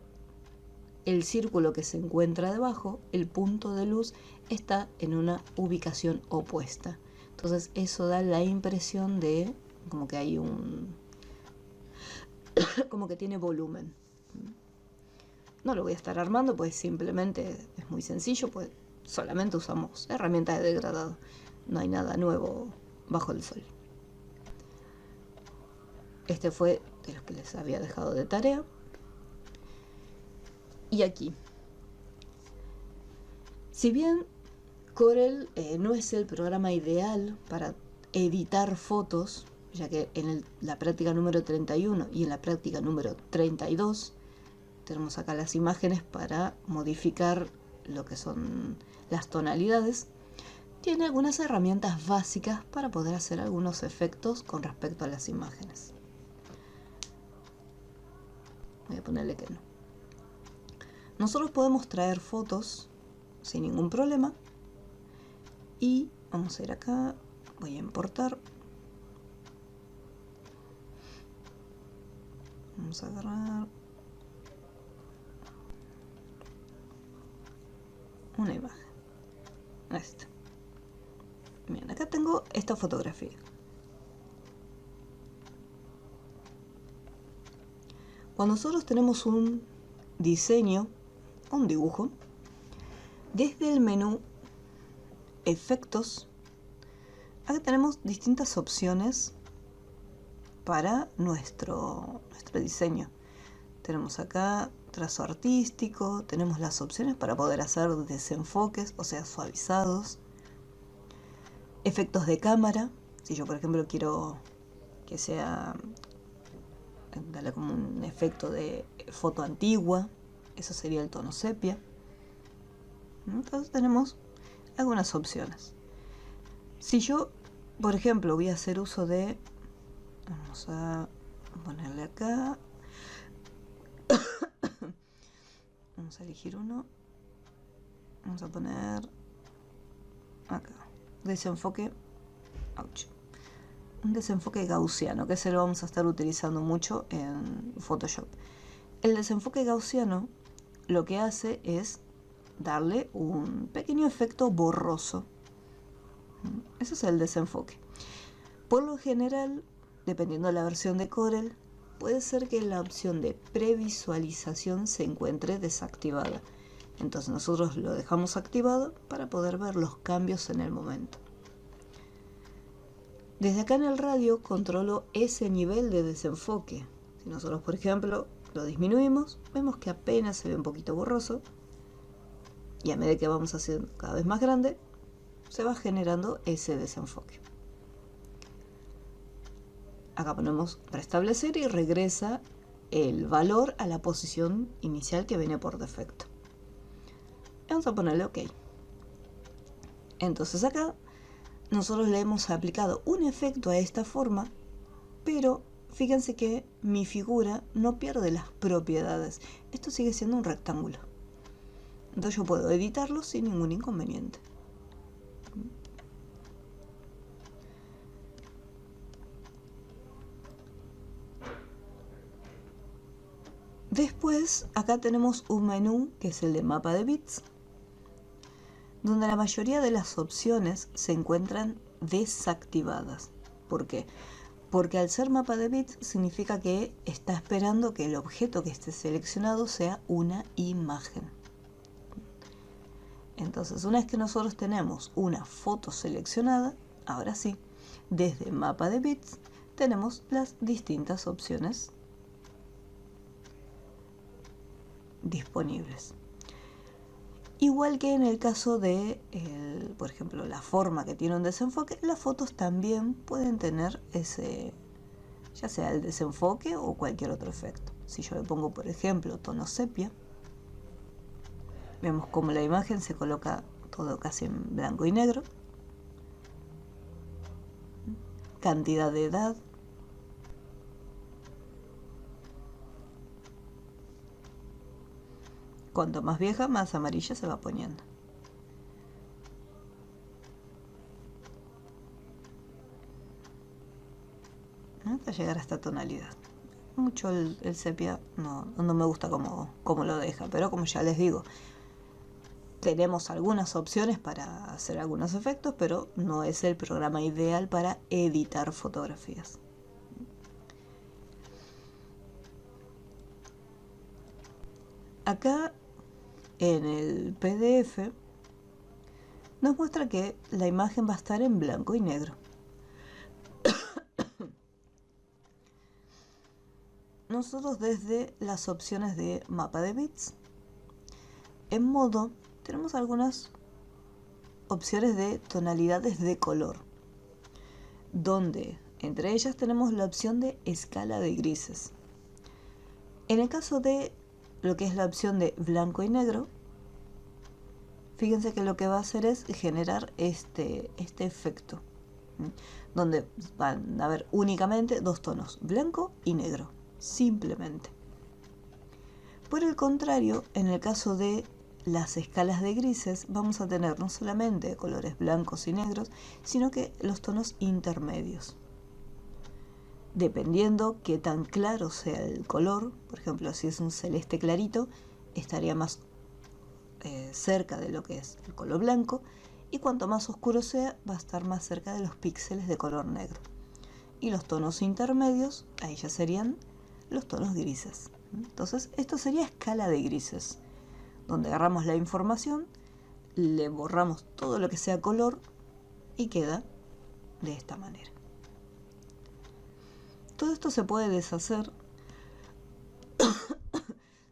el círculo que se encuentra debajo, el punto de luz, está en una ubicación opuesta. Entonces eso da la impresión de como que hay como que tiene volumen. No lo voy a estar armando, pues simplemente es muy sencillo, pues solamente usamos herramientas de degradado. No hay nada nuevo bajo el sol. Este fue de los que les había dejado de tarea. Y aquí, si bien Corel no es el programa ideal para editar fotos, ya que en la práctica número 31 y en la práctica número 32 tenemos acá las imágenes para modificar lo que son las tonalidades, tiene algunas herramientas básicas para poder hacer algunos efectos con respecto a las imágenes. Voy a ponerle que no. Nosotros podemos traer fotos sin ningún problema y vamos a ir acá, voy a importar. Vamos a agarrar una imagen. Esta. Bien, acá tengo esta fotografía. Cuando nosotros tenemos un diseño, un dibujo, desde el menú Efectos, acá tenemos distintas opciones para nuestro diseño. Tenemos acá trazo artístico, tenemos las opciones para poder hacer desenfoques, o sea, suavizados, efectos de cámara. Si yo, por ejemplo, quiero que sea, darle como un efecto de foto antigua, eso sería el tono sepia. Entonces tenemos algunas opciones. Si yo, por ejemplo, voy a hacer uso de, vamos a ponerle acá, vamos a elegir uno, vamos a poner acá, desenfoque, un desenfoque gaussiano, que se lo vamos a estar utilizando mucho en Photoshop. El desenfoque gaussiano lo que hace es darle un pequeño efecto borroso. Ese es el desenfoque. Por lo general, dependiendo de la versión de Corel, puede ser que la opción de previsualización se encuentre desactivada. Entonces nosotros lo dejamos activado para poder ver los cambios en el momento. Desde acá en el radio controlo ese nivel de desenfoque. Si nosotros, por ejemplo, lo disminuimos, vemos que apenas se ve un poquito borroso, y a medida que vamos haciendo cada vez más grande, se va generando ese desenfoque. Acá ponemos restablecer y regresa el valor a la posición inicial que viene por defecto. Vamos a ponerle OK. Entonces acá nosotros le hemos aplicado un efecto a esta forma, pero fíjense que mi figura no pierde las propiedades. Esto sigue siendo un rectángulo. Entonces yo puedo editarlo sin ningún inconveniente. Después, acá tenemos un menú que es el de mapa de bits, donde la mayoría de las opciones se encuentran desactivadas. ¿Por qué? Porque al ser mapa de bits significa que está esperando que el objeto que esté seleccionado sea una imagen. Entonces, una vez que nosotros tenemos una foto seleccionada, ahora sí, desde mapa de bits tenemos las distintas opciones disponibles. Igual que en el caso de, por ejemplo, la forma que tiene un desenfoque, las fotos también pueden tener ese, ya sea el desenfoque o cualquier otro efecto. Si yo le pongo, por ejemplo, tono sepia, vemos como la imagen se coloca todo casi en blanco y negro. Cantidad de edad. Cuanto más vieja, más amarilla se va poniendo. Hasta llegar a esta tonalidad. Mucho el sepia no me gusta como lo deja, pero como ya les digo, tenemos algunas opciones para hacer algunos efectos, pero no es el programa ideal para editar fotografías. Acá en el PDF nos muestra que la imagen va a estar en blanco y negro. Nosotros desde las opciones de mapa de bits, en modo, tenemos algunas opciones de tonalidades de color, donde entre ellas tenemos la opción de escala de grises. En el caso de lo que es la opción de blanco y negro, fíjense que lo que va a hacer es generar este efecto, donde van a haber únicamente dos tonos, blanco y negro, simplemente. Por el contrario, en el caso de las escalas de grises, vamos a tener no solamente colores blancos y negros, sino que los tonos intermedios. Dependiendo qué tan claro sea el color, por ejemplo, si es un celeste clarito, estaría más cerca de lo que es el color blanco, y cuanto más oscuro sea, va a estar más cerca de los píxeles de color negro. Y los tonos intermedios, ahí ya serían los tonos grises. Entonces, esto sería escala de grises, donde agarramos la información, le borramos todo lo que sea color y queda de esta manera. Todo esto se puede deshacer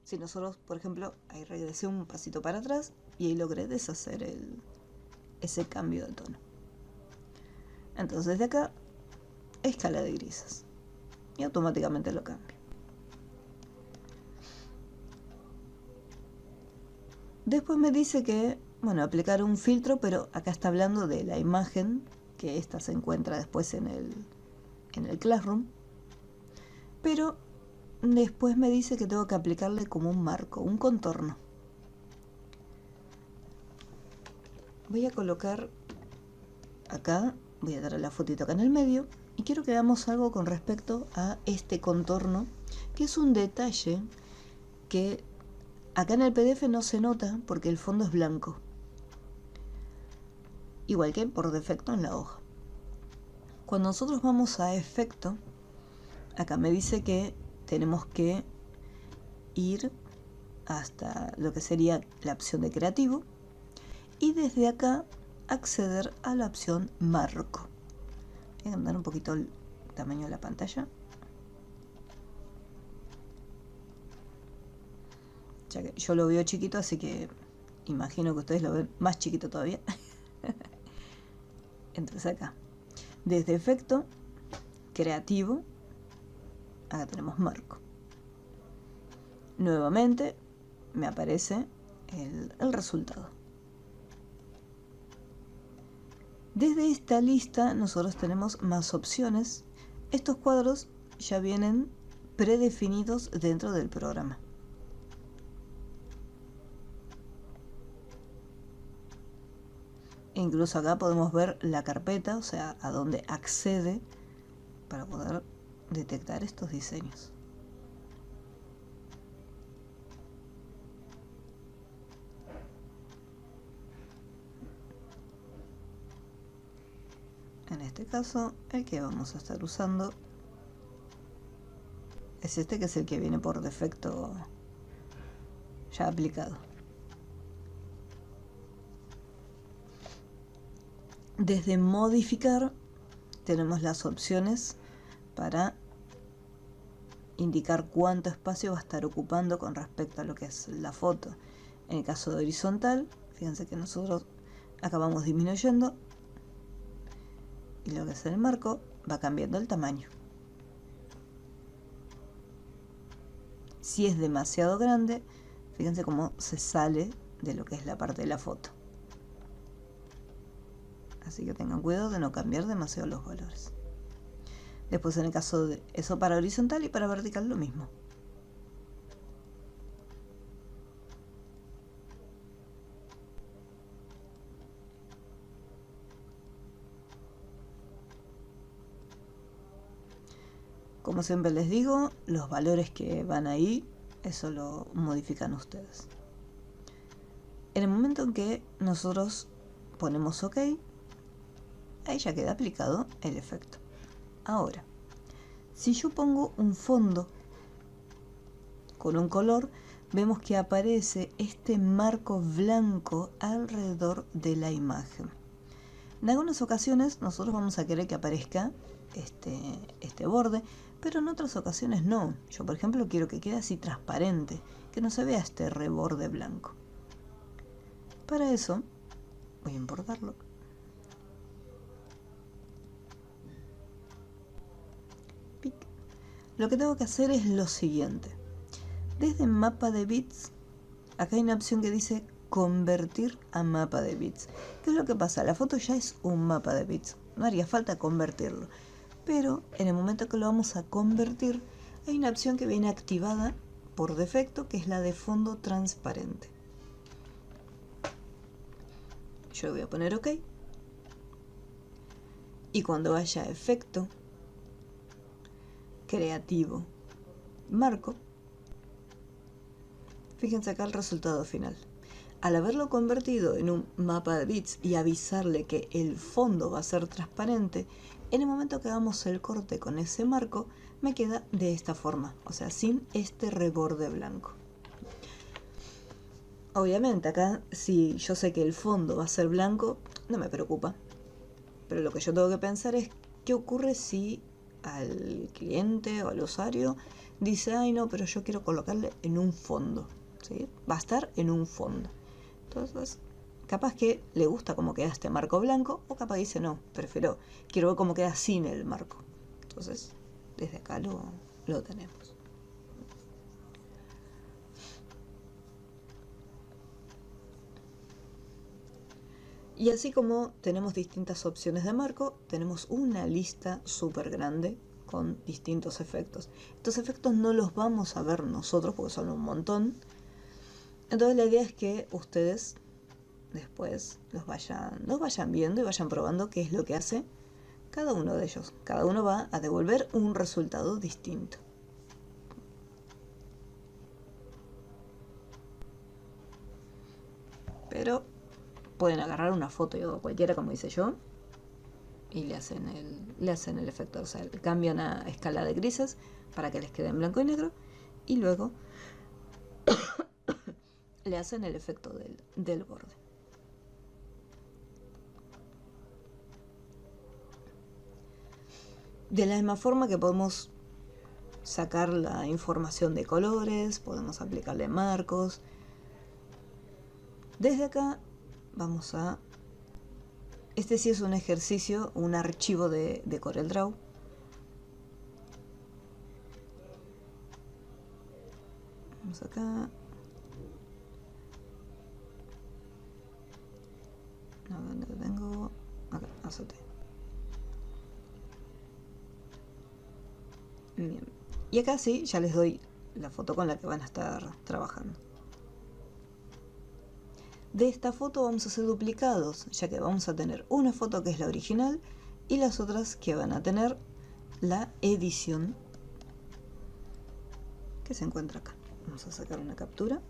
si nosotros, por ejemplo, ahí regresé un pasito para atrás y ahí logré deshacer ese cambio de tono. Entonces de acá, escala de grises, y automáticamente lo cambio. Después me dice que, bueno, aplicar un filtro, pero acá está hablando de la imagen, que esta se encuentra después en el Classroom. Pero después me dice que tengo que aplicarle como un marco, un contorno. Voy a colocar acá, voy a dar la fotito acá en el medio, y quiero que hagamos algo con respecto a este contorno, que es un detalle que acá en el PDF no se nota porque el fondo es blanco, igual que por defecto en la hoja. Cuando nosotros vamos a efecto acá me dice que tenemos que ir hasta lo que sería la opción de creativo y desde acá acceder a la opción marco. Voy a cambiar un poquito el tamaño de la pantalla, ya que yo lo veo chiquito, así que imagino que ustedes lo ven más chiquito todavía. Entonces acá, desde efecto, creativo, acá tenemos marco. Nuevamente me aparece el resultado. Desde esta lista nosotros tenemos más opciones. Estos cuadros ya vienen predefinidos dentro del programa. Incluso acá podemos ver la carpeta, o sea, a dónde accede para poder detectar estos diseños. En este caso, el que vamos a estar usando es este, que es el que viene por defecto ya aplicado. Desde modificar tenemos las opciones para indicar cuánto espacio va a estar ocupando con respecto a lo que es la foto. En el caso de horizontal, fíjense que nosotros acá vamos disminuyendo y lo que es el marco va cambiando el tamaño. Si es demasiado grande, fíjense cómo se sale de lo que es la parte de la foto. Así que tengan cuidado de no cambiar demasiado los valores. Después, en el caso de eso para horizontal, y para vertical lo mismo. Como siempre les digo, los valores que van ahí, eso lo modifican ustedes. En el momento en que nosotros ponemos OK, ahí ya queda aplicado el efecto. Ahora, si yo pongo un fondo con un color, vemos que aparece este marco blanco alrededor de la imagen. En algunas ocasiones nosotros vamos a querer que aparezca este borde, pero en otras ocasiones no. Yo, por ejemplo, quiero que quede así transparente, que no se vea este reborde blanco. Para eso voy a importarlo. Pic. Lo que tengo que hacer es lo siguiente. Desde mapa de bits, acá hay una opción que dice convertir a mapa de bits. ¿Qué es lo que pasa? La foto ya es un mapa de bits, no haría falta convertirlo. Pero en el momento que lo vamos a convertir, hay una opción que viene activada por defecto, que es la de fondo transparente. Yo le voy a poner OK. Y cuando vaya a efecto, creativo, marco, fíjense acá el resultado final. Al haberlo convertido en un mapa de bits y avisarle que el fondo va a ser transparente, en el momento que hagamos el corte con ese marco, me queda de esta forma, o sea, sin este reborde blanco. Obviamente acá, si yo sé que el fondo va a ser blanco, no me preocupa. Pero lo que yo tengo que pensar es qué ocurre si al cliente o al usuario dice, ay no, pero yo quiero colocarle en un fondo, ¿sí? Va a estar en un fondo. Entonces, capaz que le gusta cómo queda este marco blanco, o capaz dice, no, quiero ver cómo queda sin el marco. Entonces, desde acá lo tenemos. Y así como tenemos distintas opciones de marco, tenemos una lista súper grande con distintos efectos. Estos efectos no los vamos a ver nosotros porque son un montón. Entonces la idea es que ustedes después los vayan viendo y vayan probando qué es lo que hace cada uno de ellos. Cada uno va a devolver un resultado distinto. Pero pueden agarrar una foto o cualquiera, como hice yo, y le hacen el efecto, o sea, cambian a escala de grises para que les quede en blanco y negro, y luego le hacen el efecto del borde. De la misma forma que podemos sacar la información de colores, podemos aplicarle marcos. Desde acá vamos a... Este sí es un ejercicio, un archivo de CorelDRAW. Vamos acá. ¿Dónde lo tengo? Acá, azote. Bien. Y acá sí, ya les doy la foto con la que van a estar trabajando. De esta foto vamos a hacer duplicados, ya que vamos a tener una foto que es la original y las otras que van a tener la edición que se encuentra acá. Vamos a sacar una captura.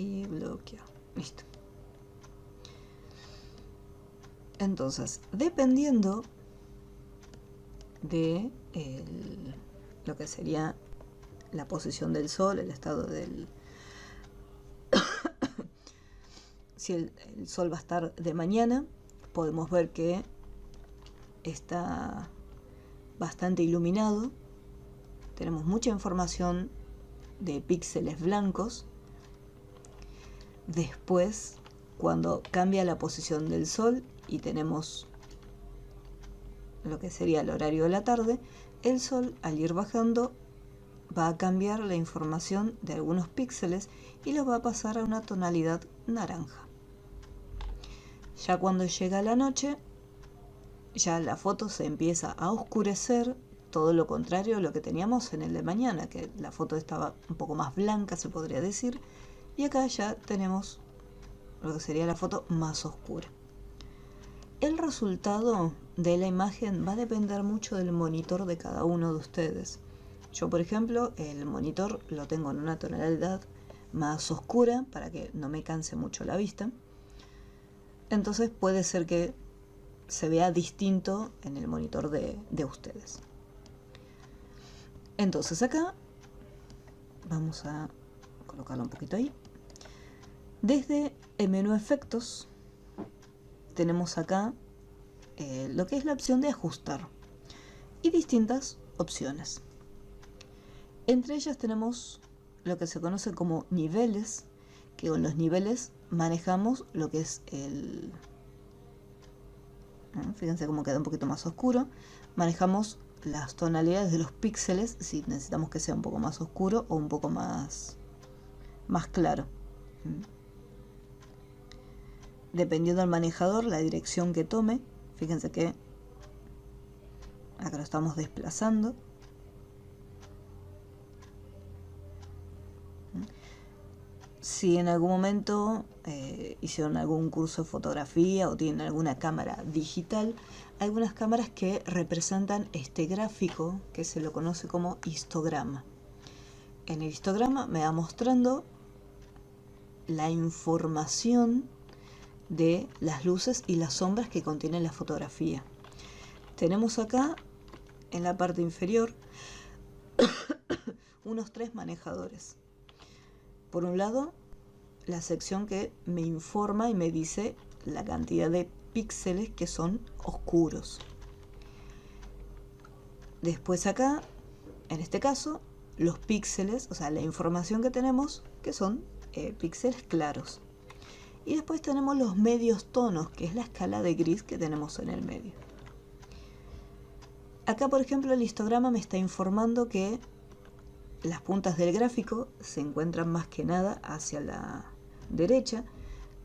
Y bloquear. Listo. Entonces, dependiendo de lo que sería la posición del sol, el estado del... si el sol va a estar de mañana, podemos ver que está bastante iluminado. Tenemos mucha información de píxeles blancos. Después, cuando cambia la posición del sol y tenemos lo que sería el horario de la tarde, el sol, al ir bajando, va a cambiar la información de algunos píxeles y los va a pasar a una tonalidad naranja. Ya cuando llega la noche, ya la foto se empieza a oscurecer, todo lo contrario a lo que teníamos en el de mañana, que la foto estaba un poco más blanca, se podría decir, y acá ya tenemos lo que sería la foto más oscura. El resultado de la imagen va a depender mucho del monitor de cada uno de ustedes. Yo, por ejemplo, el monitor lo tengo en una tonalidad más oscura para que no me canse mucho la vista. Entonces puede ser que se vea distinto en el monitor de ustedes. Entonces acá vamos a colocarlo un poquito ahí. Desde el menú efectos tenemos acá lo que es la opción de ajustar y distintas opciones. Entre ellas tenemos lo que se conoce como niveles, que con los niveles manejamos lo que es el... Fíjense cómo queda un poquito más oscuro. Manejamos las tonalidades de los píxeles si necesitamos que sea un poco más oscuro o un poco más claro. Dependiendo del manejador, la dirección que tome, fíjense que acá lo estamos desplazando. Si en algún momento hicieron algún curso de fotografía o tienen alguna cámara digital, hay algunas cámaras que representan este gráfico que se lo conoce como histograma. En el histograma me va mostrando la información de las luces y las sombras que contiene la fotografía. Tenemos acá en la parte inferior unos 3 manejadores. Por un lado, la sección que me informa y me dice la cantidad de píxeles que son oscuros. Después acá, en este caso, los píxeles, o sea, la información que tenemos, que son píxeles claros. Y después tenemos los medios tonos, que es la escala de gris que tenemos en el medio. Acá, por ejemplo, el histograma me está informando que las puntas del gráfico se encuentran más que nada hacia la derecha.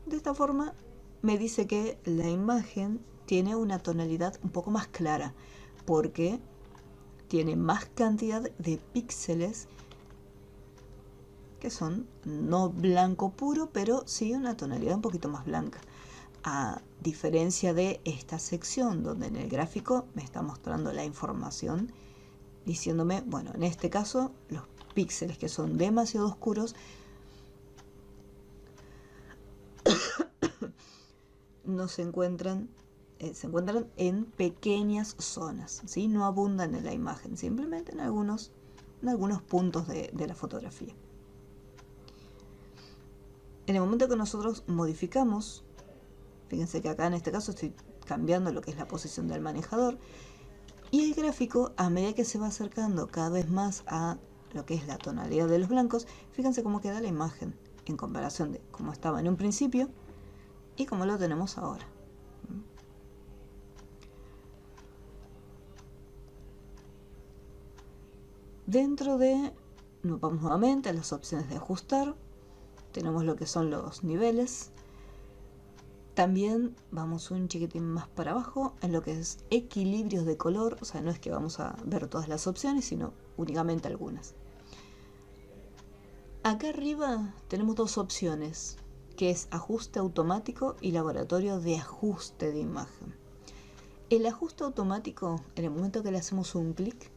De esta forma me dice que la imagen tiene una tonalidad un poco más clara, porque tiene más cantidad de píxeles que son no blanco puro, pero sí una tonalidad un poquito más blanca. A diferencia de esta sección donde en el gráfico me está mostrando la información, diciéndome, bueno, en este caso los píxeles que son demasiado oscuros no se encuentran en pequeñas zonas, ¿sí? No abundan en la imagen, simplemente en algunos puntos de la fotografía. En el momento que nosotros modificamos, fíjense que acá en este caso estoy cambiando lo que es la posición del manejador, y el gráfico, a medida que se va acercando cada vez más a lo que es la tonalidad de los blancos, fíjense cómo queda la imagen en comparación de cómo estaba en un principio y cómo lo tenemos ahora. Dentro de, nos vamos nuevamente a las opciones de ajustar, tenemos lo que son los niveles. También vamos un chiquitín más para abajo en lo que es equilibrios de color, o sea, no es que vamos a ver todas las opciones, sino únicamente algunas. Acá arriba tenemos dos opciones, que es ajuste automático y laboratorio de ajuste de imagen. El ajuste automático, en el momento que le hacemos un clic,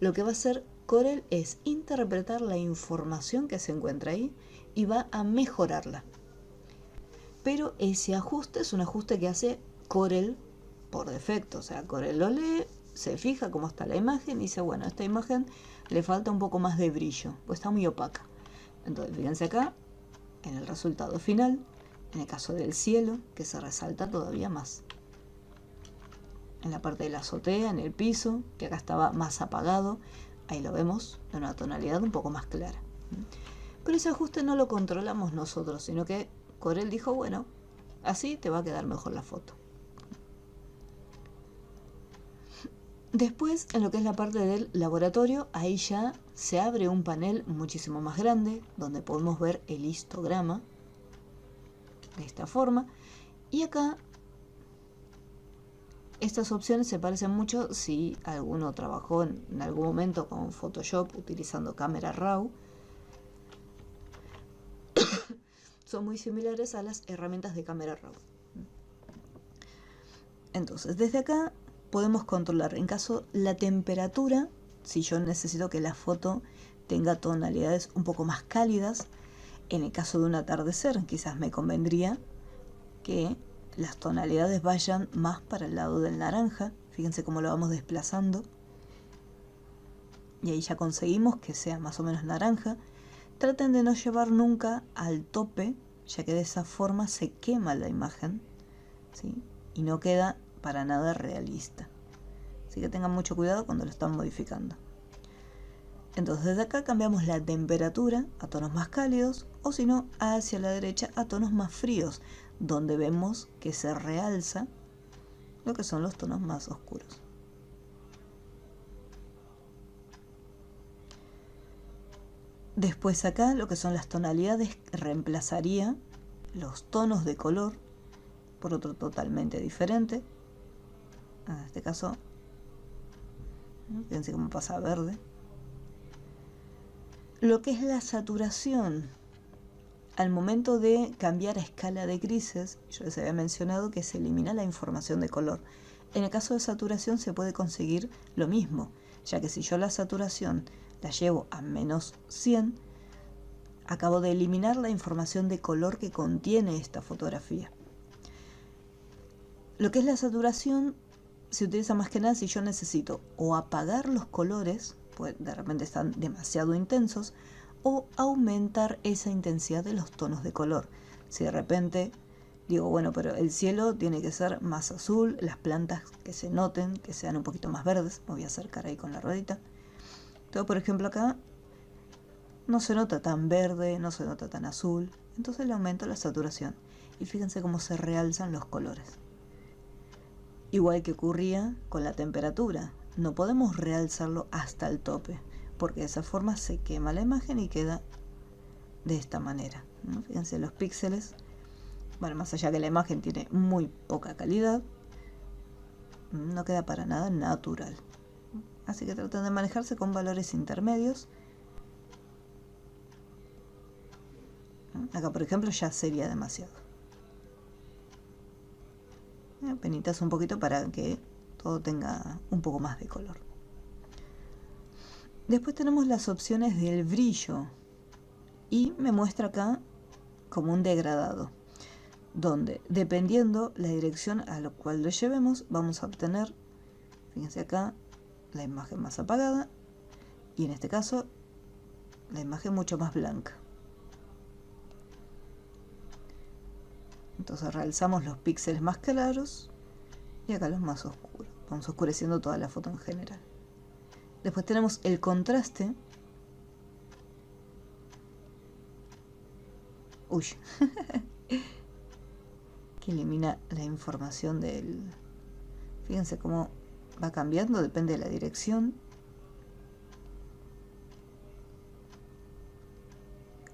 lo que va a hacer Corel es interpretar la información que se encuentra ahí y va a mejorarla. Pero ese ajuste es un ajuste que hace Corel por defecto. O sea, Corel lo lee, se fija cómo está la imagen y dice, bueno, a esta imagen le falta un poco más de brillo, pues está muy opaca. Entonces, fíjense acá, en el resultado final, en el caso del cielo, que se resalta todavía más. En la parte de la azotea, en el piso, que acá estaba más apagado, ahí lo vemos de una tonalidad un poco más clara. Pero ese ajuste no lo controlamos nosotros, sino que Corel dijo, bueno, así te va a quedar mejor la foto. Después, en lo que es la parte del laboratorio, ahí ya se abre un panel muchísimo más grande, donde podemos ver el histograma, de esta forma. Y acá, estas opciones se parecen mucho si alguno trabajó en algún momento con Photoshop utilizando cámara RAW. Son muy similares a las herramientas de cámara RAW. Entonces, desde acá podemos controlar, en caso, la temperatura, si yo necesito que la foto tenga tonalidades un poco más cálidas. En el caso de un atardecer, quizás me convendría que las tonalidades vayan más para el lado del naranja. Fíjense cómo lo vamos desplazando. Y ahí ya conseguimos que sea más o menos naranja. Traten de no llevar nunca al tope, ya que de esa forma se quema la imagen, ¿sí? Y no queda para nada realista. Así que tengan mucho cuidado cuando lo están modificando. Entonces desde acá cambiamos la temperatura a tonos más cálidos, o si no, hacia la derecha a tonos más fríos, donde vemos que se realza lo que son los tonos más oscuros. Después acá lo que son las tonalidades, reemplazaría los tonos de color por otro totalmente diferente. En este caso, fíjense cómo pasa a verde. Lo que es la saturación, al momento de cambiar a escala de grises, yo les había mencionado que se elimina la información de color. En el caso de saturación se puede conseguir lo mismo, ya que si yo la saturación la llevo a menos 100, acabo de eliminar la información de color que contiene esta fotografía. Lo que es la saturación se utiliza más que nada si yo necesito o apagar los colores, pues de repente están demasiado intensos, o aumentar esa intensidad de los tonos de color. Si de repente digo, bueno, pero el cielo tiene que ser más azul, las plantas que se noten, que sean un poquito más verdes, me voy a acercar ahí con la ruedita. Entonces, por ejemplo, acá no se nota tan verde, no se nota tan azul, entonces le aumento la saturación. Y fíjense cómo se realzan los colores. Igual que ocurría con la temperatura, no podemos realzarlo hasta el tope, porque de esa forma se quema la imagen y queda de esta manera, ¿no? Fíjense los píxeles, bueno, más allá que la imagen tiene muy poca calidad, no queda para nada natural. Así que traten de manejarse con valores intermedios. Acá, por ejemplo, ya sería demasiado. Apenitas un poquito para que todo tenga un poco más de color. Después tenemos las opciones del brillo y me muestra acá como un degradado, donde dependiendo la dirección a la cual lo llevemos vamos a obtener, fíjense acá, la imagen más apagada y en este caso la imagen mucho más blanca. Entonces realzamos los píxeles más claros y acá los más oscuros. Vamos oscureciendo toda la foto en general. Después tenemos el contraste. Uy. Que elimina la información del... Fíjense cómo va cambiando, depende de la dirección.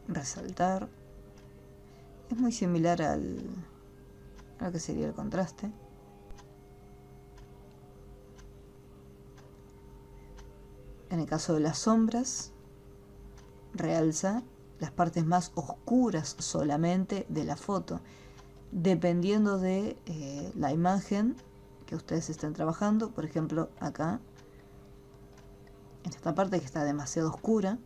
Resaltar. Es muy similar a lo que sería el contraste. En el caso de las sombras, realza las partes más oscuras solamente de la foto, dependiendo de la imagen que ustedes estén trabajando. Por ejemplo, acá, en esta parte que está demasiado oscura,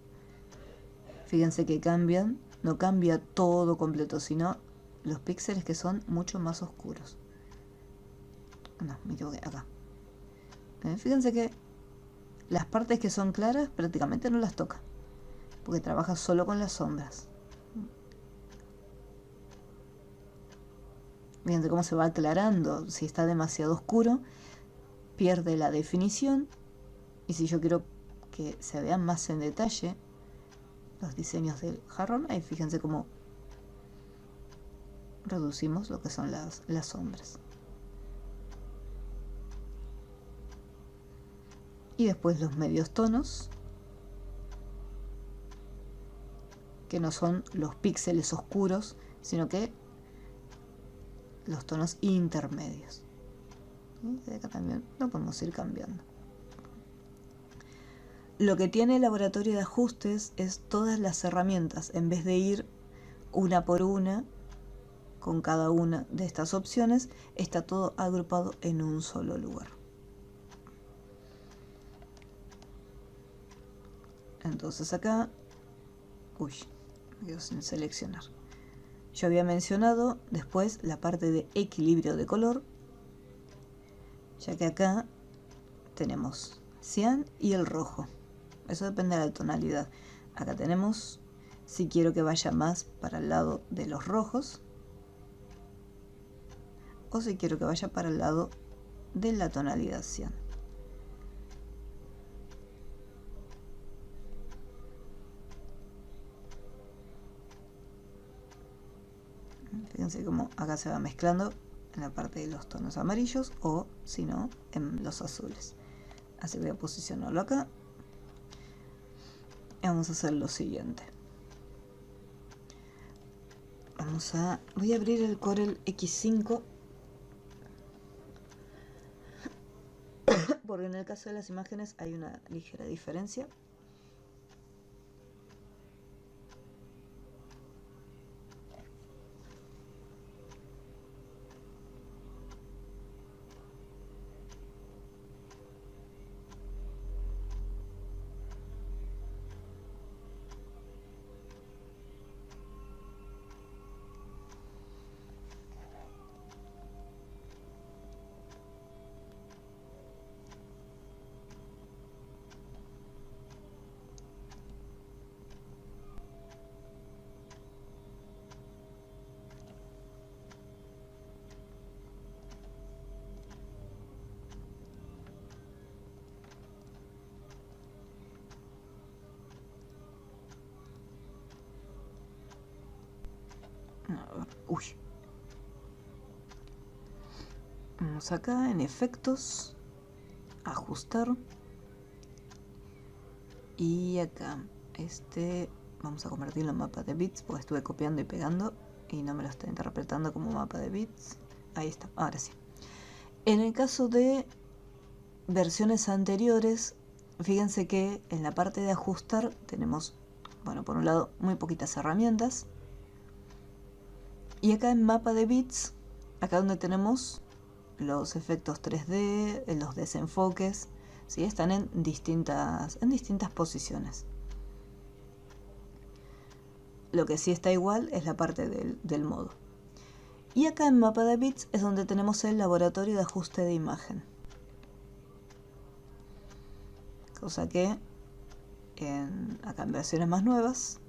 fíjense que cambian, no cambia todo completo, sino los píxeles que son mucho más oscuros. No, me equivoqué, acá. Fíjense que las partes que son claras prácticamente no las toca, porque trabaja solo con las sombras. Fíjense cómo se va aclarando. Si está demasiado oscuro, pierde la definición. Y si yo quiero que se vean más en detalle los diseños del jarrón, ahí fíjense cómo reducimos lo que son las sombras. Y después los medios tonos, que no son los píxeles oscuros, sino que los tonos intermedios. Y acá también lo podemos ir cambiando. Lo que tiene el laboratorio de ajustes es todas las herramientas, en vez de ir una por una con cada una de estas opciones, está todo agrupado en un solo lugar. Entonces acá, me quedo sin seleccionar. Yo había mencionado después la parte de equilibrio de color, ya que acá tenemos cian y el rojo. Eso depende de la tonalidad. Acá tenemos, si quiero que vaya más para el lado de los rojos, o si quiero que vaya para el lado de la tonalidad cian. Fíjense cómo acá se va mezclando en la parte de los tonos amarillos o, si no, en los azules. Así voy a posicionarlo acá. Y vamos a hacer lo siguiente. Voy a abrir el Corel X5 porque en el caso de las imágenes hay una ligera diferencia. Vamos acá en efectos, ajustar, y acá vamos a convertirlo en mapa de bits porque estuve copiando y pegando y no me lo estoy interpretando como mapa de bits. Ahí está, ahora sí. En el caso de versiones anteriores, fíjense que en la parte de ajustar tenemos, bueno, por un lado muy poquitas herramientas, y acá en mapa de bits, acá donde tenemos los efectos 3D, los desenfoques, ¿sí? Están en distintas posiciones. Lo que sí está igual es la parte del modo. Y acá en mapa de bits es donde tenemos el laboratorio de ajuste de imagen. Cosa que acá en versiones más nuevas,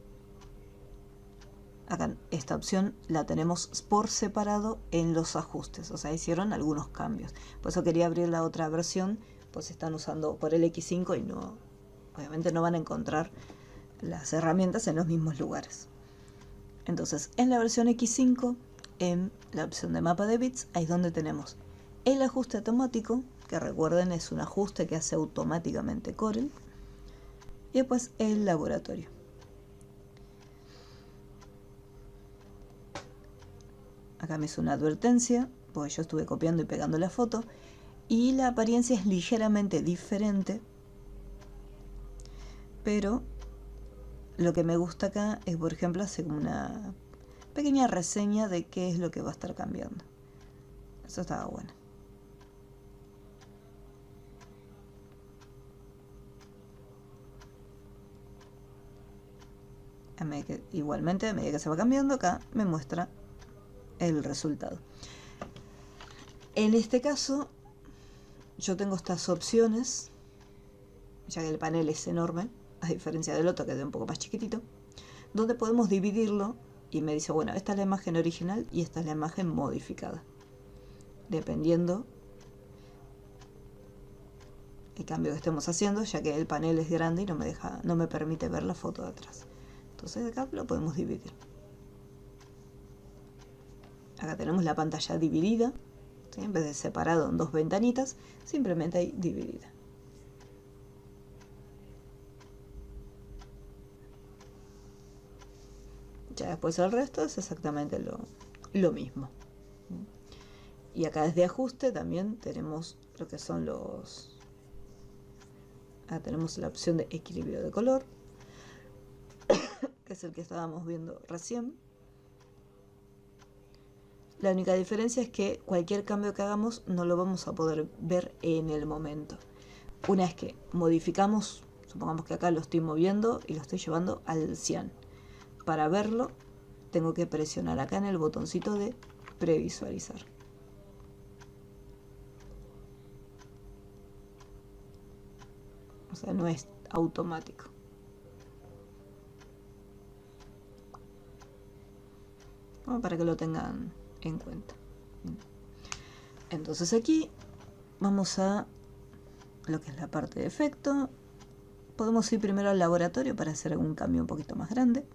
acá esta opción la tenemos por separado en los ajustes. O sea, hicieron algunos cambios. Por eso quería abrir la otra versión, pues están usando por el X5 y no, obviamente no van a encontrar las herramientas en los mismos lugares. Entonces, en la versión X5, en la opción de mapa de bits, ahí es donde tenemos el ajuste automático, que recuerden es un ajuste que hace automáticamente Corel, y después el laboratorio. Acá me hizo una advertencia, porque yo estuve copiando y pegando la foto, y la apariencia es ligeramente diferente, pero lo que me gusta acá es, por ejemplo, hacer una pequeña reseña de qué es lo que va a estar cambiando. Eso estaba bueno. Igualmente, a medida que se va cambiando, acá me muestra el resultado. En este caso, yo tengo estas opciones, ya que el panel es enorme, a diferencia del otro que es un poco más chiquitito, donde podemos dividirlo y me dice, bueno, esta es la imagen original y esta es la imagen modificada, dependiendo el cambio que estemos haciendo, ya que el panel es grande y no me permite ver la foto de atrás. Entonces acá lo podemos dividir. Acá tenemos la pantalla dividida, ¿sí? En vez de separado en dos ventanitas, simplemente hay dividida. Ya después el resto es exactamente lo mismo. Y acá desde ajuste también tenemos lo que son los... Acá tenemos la opción de equilibrio de color, que es el que estábamos viendo recién. La única diferencia es que cualquier cambio que hagamos no lo vamos a poder ver en el momento. Una vez que modificamos, supongamos que acá lo estoy moviendo y lo estoy llevando al 100. Para verlo, tengo que presionar acá en el botoncito de previsualizar. O sea, no es automático. Bueno, para que lo tengan en cuenta. Entonces aquí vamos a lo que es la parte de efecto. Podemos ir primero al laboratorio para hacer algún cambio un poquito más grande.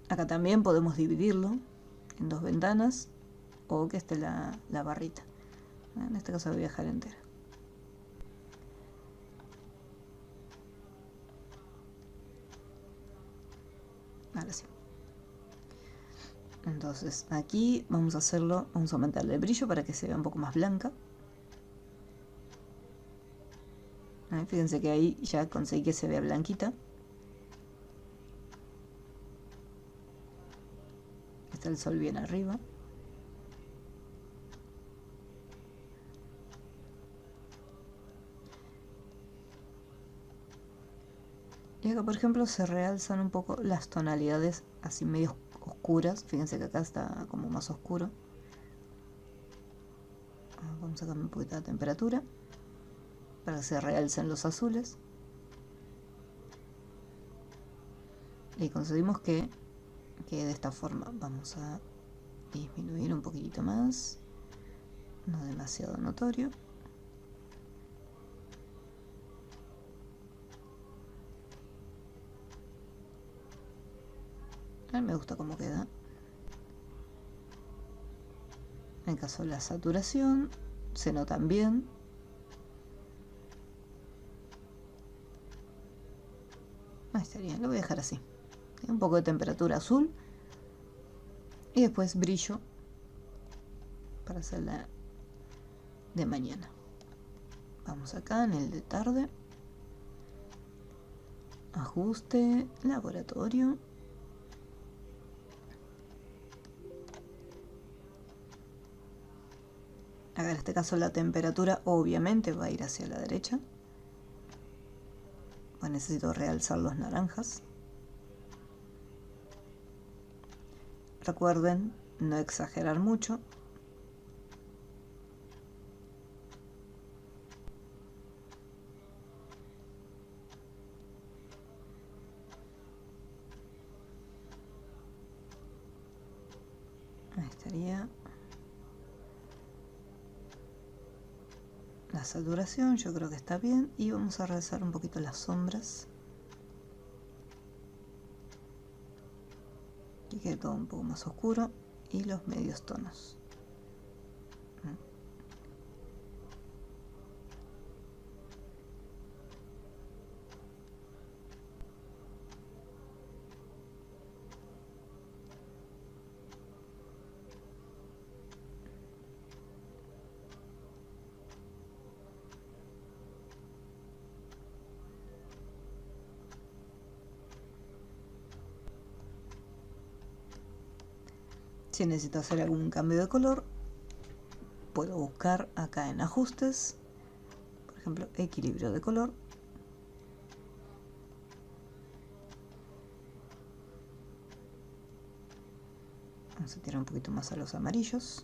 Acá también podemos dividirlo en dos ventanas o que esté la barrita. En este caso voy a dejar entera. Ahora sí. Entonces aquí vamos a hacerlo, vamos a aumentarle el brillo para que se vea un poco más blanca. Fíjense que ahí ya conseguí que se vea blanquita. Está el sol bien arriba. Y acá, por ejemplo, se realzan un poco las tonalidades así medio oscuras. Fíjense que acá está como más oscuro. Vamos a cambiar un poquito la temperatura para que se realcen los azules. Y conseguimos que de esta forma. Vamos a disminuir un poquitito más. No demasiado notorio. A mí me gusta cómo queda. En caso de la saturación, se notan bien. Ahí estaría, lo voy a dejar así. Un poco de temperatura azul. Y después brillo para hacerla de mañana. Vamos acá en el de tarde. Ajuste, laboratorio. Acá en este caso la temperatura obviamente va a ir hacia la derecha. Pues necesito realzar los naranjas. Recuerden no exagerar mucho. Ahí estaría. La saturación yo creo que está bien y vamos a realzar un poquito las sombras. Que quede todo un poco más oscuro y los medios tonos. Si necesito hacer algún cambio de color, puedo buscar acá en ajustes, por ejemplo, equilibrio de color. Vamos a tirar un poquito más a los amarillos.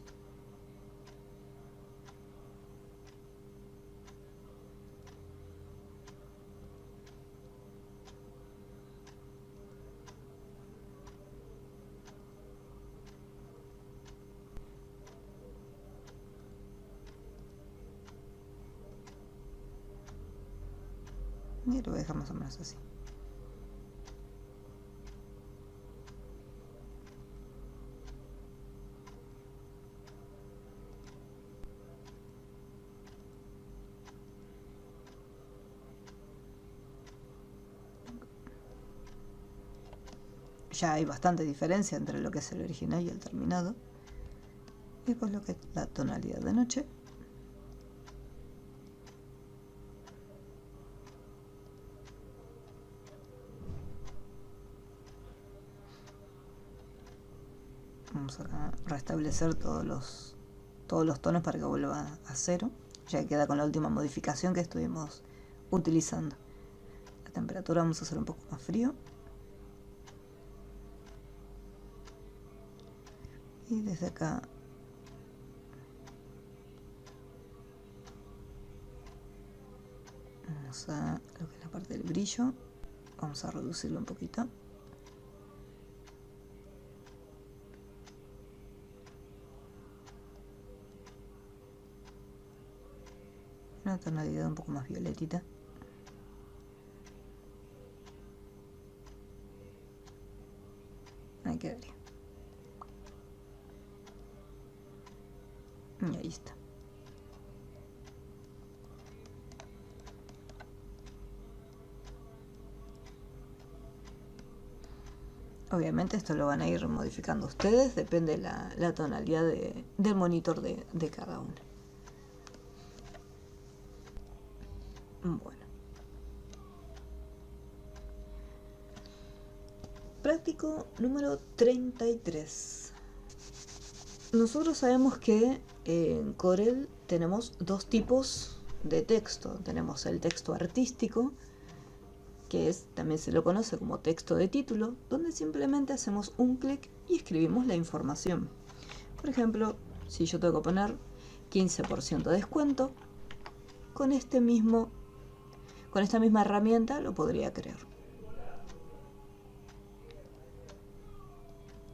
Y lo voy a dejar más o menos así. Ya hay bastante diferencia entre lo que es el original y el terminado. Y pues lo que es la tonalidad de noche. Vamos a restablecer todos los tonos para que vuelva a cero. Ya queda con la última modificación que estuvimos utilizando. La temperatura vamos a hacer un poco más frío. Y desde acá vamos a lo que es la parte del brillo. Vamos a reducirlo un poquito. Una tonalidad un poco más violetita. Ahí quedaría. Y ahí está. Obviamente esto lo van a ir modificando ustedes, depende de la tonalidad del monitor de cada uno. Bueno. Práctico número 33. Nosotros sabemos que en Corel tenemos dos tipos de texto. Tenemos el texto artístico, que también se lo conoce como texto de título, donde simplemente hacemos un clic y escribimos la información. Por ejemplo, si yo tengo que poner 15% de descuento, con esta misma herramienta lo podría crear.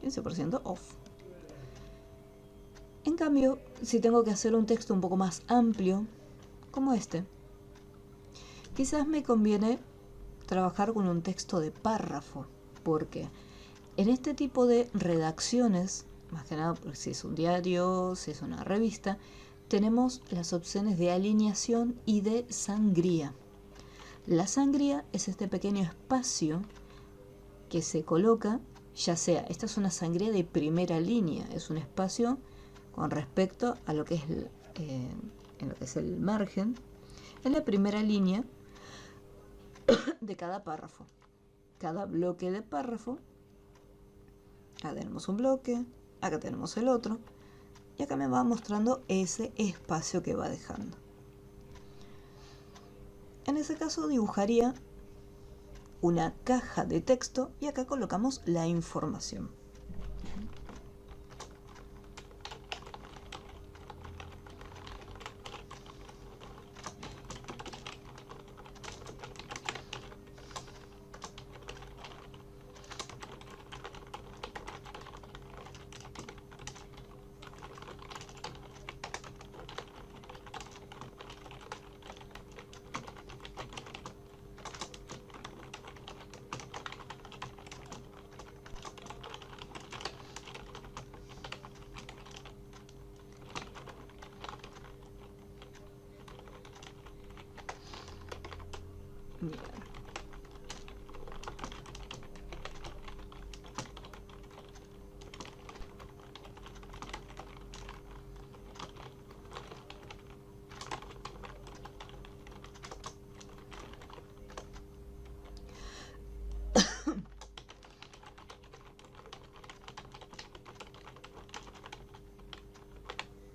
15% off. En cambio, si tengo que hacer un texto un poco más amplio, como este, quizás me conviene trabajar con un texto de párrafo, porque en este tipo de redacciones, más que nada porque si es un diario, si es una revista, tenemos las opciones de alineación y de sangría. La sangría es este pequeño espacio que se coloca, ya sea, esta es una sangría de primera línea, es un espacio con respecto a lo que es en lo que es el margen, en la primera línea de cada párrafo. Cada bloque de párrafo, acá tenemos un bloque, acá tenemos el otro, y acá me va mostrando ese espacio que va dejando. En ese caso dibujaría una caja de texto y acá colocamos la información. Bien.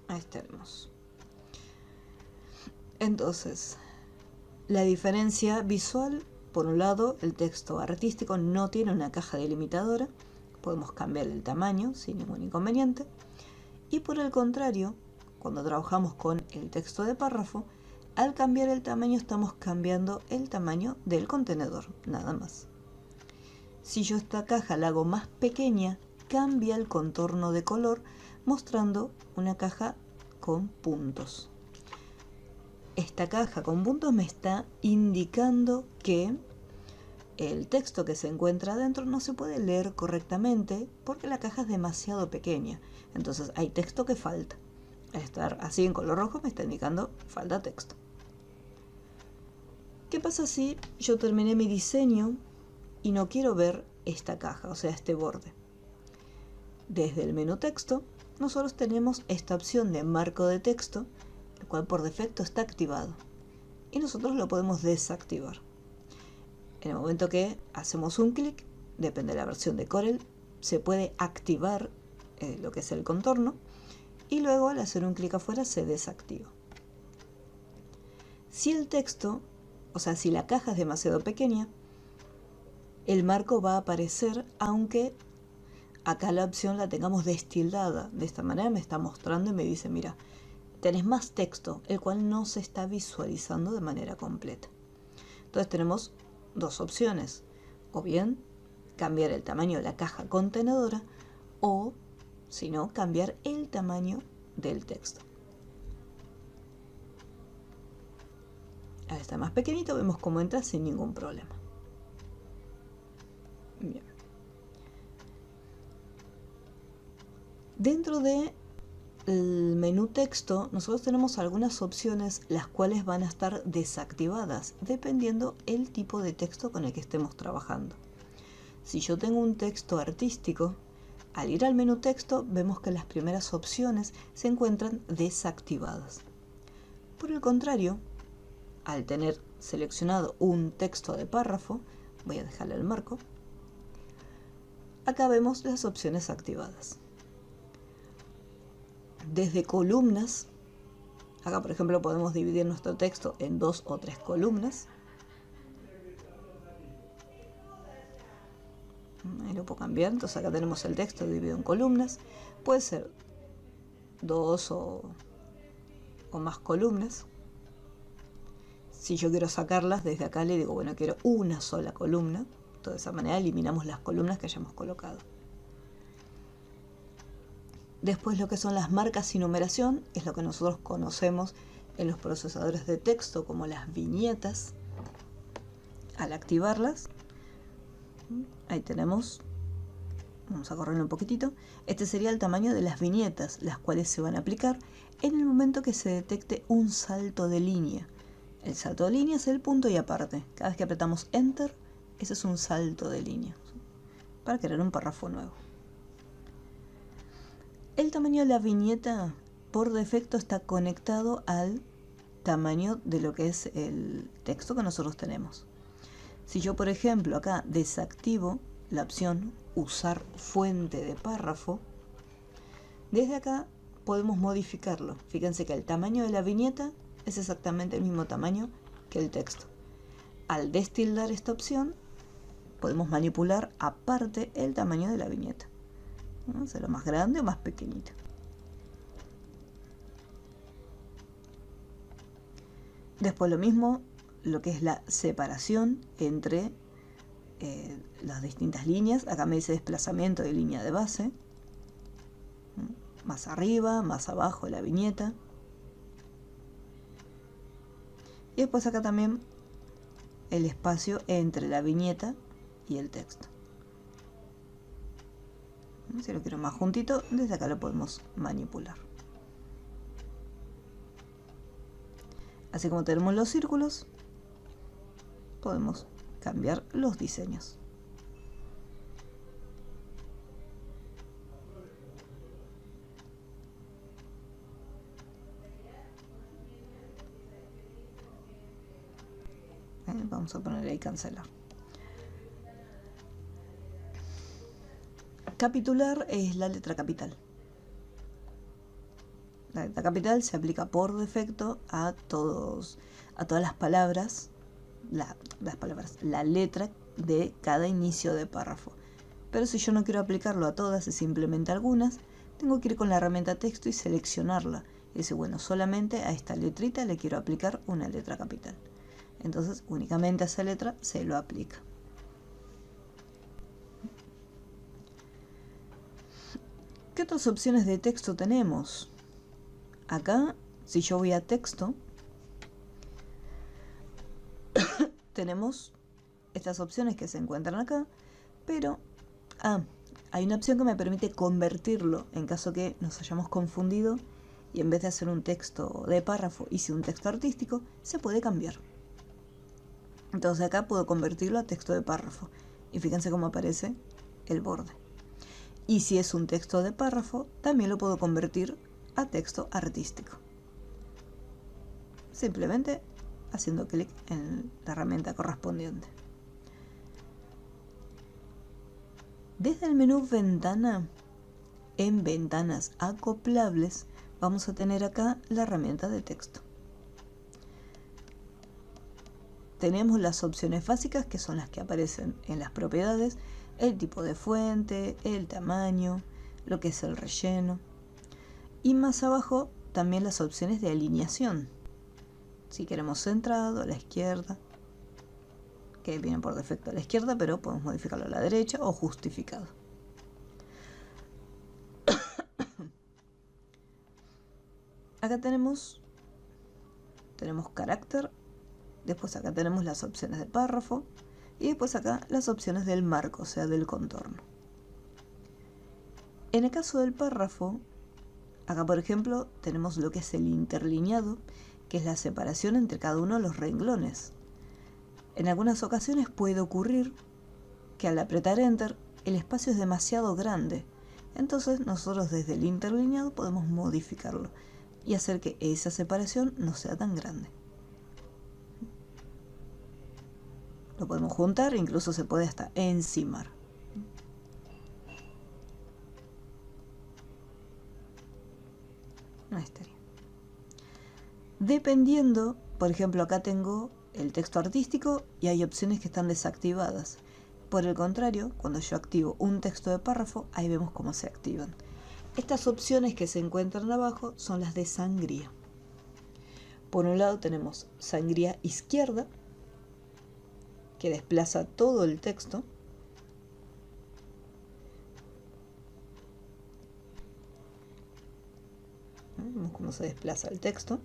Ahí estaremos. Entonces, la diferencia visual, por un lado, el texto artístico no tiene una caja delimitadora, podemos cambiar el tamaño sin ningún inconveniente, y por el contrario, cuando trabajamos con el texto de párrafo, al cambiar el tamaño estamos cambiando el tamaño del contenedor, nada más. Si yo esta caja la hago más pequeña, cambia el contorno de color, mostrando una caja con puntos. Esta caja con puntos me está indicando que el texto que se encuentra adentro no se puede leer correctamente porque la caja es demasiado pequeña. Entonces hay texto que falta. Al estar así en color rojo me está indicando falta texto. ¿Qué pasa si yo terminé mi diseño y no quiero ver esta caja, o sea, este borde? Desde el menú texto, nosotros tenemos esta opción de marco de texto, el cual por defecto está activado. Y nosotros lo podemos desactivar. En el momento que hacemos un clic, depende de la versión de Corel, se puede activar lo que es el contorno y luego al hacer un clic afuera se desactiva. Si el texto, o sea, si la caja es demasiado pequeña, el marco va a aparecer aunque acá la opción la tengamos destildada. De esta manera me está mostrando y me dice, mira, tenés más texto, el cual no se está visualizando de manera completa. Entonces tenemos dos opciones, o bien cambiar el tamaño de la caja contenedora o, si no, cambiar el tamaño del texto. Al estar más pequeñito vemos cómo entra sin ningún problema. Bien. Dentro de el menú texto, nosotros tenemos algunas opciones las cuales van a estar desactivadas dependiendo el tipo de texto con el que estemos trabajando. Si yo tengo un texto artístico, al ir al menú texto vemos que las primeras opciones se encuentran desactivadas. Por el contrario, al tener seleccionado un texto de párrafo, voy a dejarle el marco, acá vemos las opciones activadas. Desde columnas, acá por ejemplo podemos dividir nuestro texto en 2 o 3 columnas. Ahí lo puedo cambiar, entonces acá tenemos el texto dividido en columnas. Puede ser 2 o más columnas. Si yo quiero sacarlas, desde acá le digo, bueno, quiero una sola columna. De esa manera eliminamos las columnas que hayamos colocado. Después lo que son las marcas y numeración es lo que nosotros conocemos en los procesadores de texto como las viñetas. Al activarlas, ahí tenemos, vamos a correrlo un poquitito, este sería el tamaño de las viñetas, las cuales se van a aplicar en el momento que se detecte un salto de línea. El salto de línea es el punto y aparte. Cada vez que apretamos Enter, ese es un salto de línea para crear un párrafo nuevo. El tamaño de la viñeta por defecto está conectado al tamaño de lo que es el texto que nosotros tenemos. Si yo, por ejemplo, acá desactivo la opción usar fuente de párrafo, desde acá podemos modificarlo. Fíjense que el tamaño de la viñeta es exactamente el mismo tamaño que el texto. Al destildar esta opción, podemos manipular aparte el tamaño de la viñeta. ¿Será más grande o más pequeñita? Después lo mismo, lo que es la separación entre las distintas líneas. Acá me dice desplazamiento de línea de base. Más arriba, más abajo de la viñeta. Y después acá también el espacio entre la viñeta y el texto. Si lo quiero más juntito, desde acá lo podemos manipular. Así como tenemos los círculos, podemos cambiar los diseños. Vamos a poner ahí cancelar. Capitular es la letra capital. La letra capital se aplica por defecto a todas las palabras, la letra de cada inicio de párrafo. Pero si yo no quiero aplicarlo a todas y simplemente a algunas, tengo que ir con la herramienta texto y seleccionarla. Y decir, bueno, solamente a esta letrita le quiero aplicar una letra capital. Entonces, únicamente a esa letra se lo aplica. ¿Qué otras opciones de texto tenemos? Acá, si yo voy a texto, tenemos estas opciones que se encuentran acá, pero hay una opción que me permite convertirlo en caso que nos hayamos confundido y en vez de hacer un texto de párrafo hice un texto artístico, se puede cambiar. Entonces acá puedo convertirlo a texto de párrafo y fíjense cómo aparece el borde. Y si es un texto de párrafo, también lo puedo convertir a texto artístico. Simplemente haciendo clic en la herramienta correspondiente. Desde el menú Ventana, en Ventanas acoplables, vamos a tener acá la herramienta de texto. Tenemos las opciones básicas, que son las que aparecen en las propiedades, el tipo de fuente, el tamaño, lo que es el relleno. Y más abajo también las opciones de alineación. Si queremos centrado, a la izquierda, que viene por defecto a la izquierda, pero podemos modificarlo a la derecha o justificado. Acá tenemos carácter. Después acá tenemos las opciones de párrafo y después acá las opciones del marco, o sea, del contorno. En el caso del párrafo, acá por ejemplo tenemos lo que es el interlineado, que es la separación entre cada uno de los renglones. En algunas ocasiones puede ocurrir que al apretar Enter el espacio es demasiado grande, entonces nosotros desde el interlineado podemos modificarlo y hacer que esa separación no sea tan grande. Lo podemos juntar, incluso se puede hasta encimar. Ahí estaría. Dependiendo, por ejemplo, acá tengo el texto artístico y hay opciones que están desactivadas. Por el contrario, cuando yo activo un texto de párrafo, ahí vemos cómo se activan. Estas opciones que se encuentran abajo son las de sangría. Por un lado tenemos sangría izquierda, que desplaza todo el texto. Vemos cómo se desplaza el texto.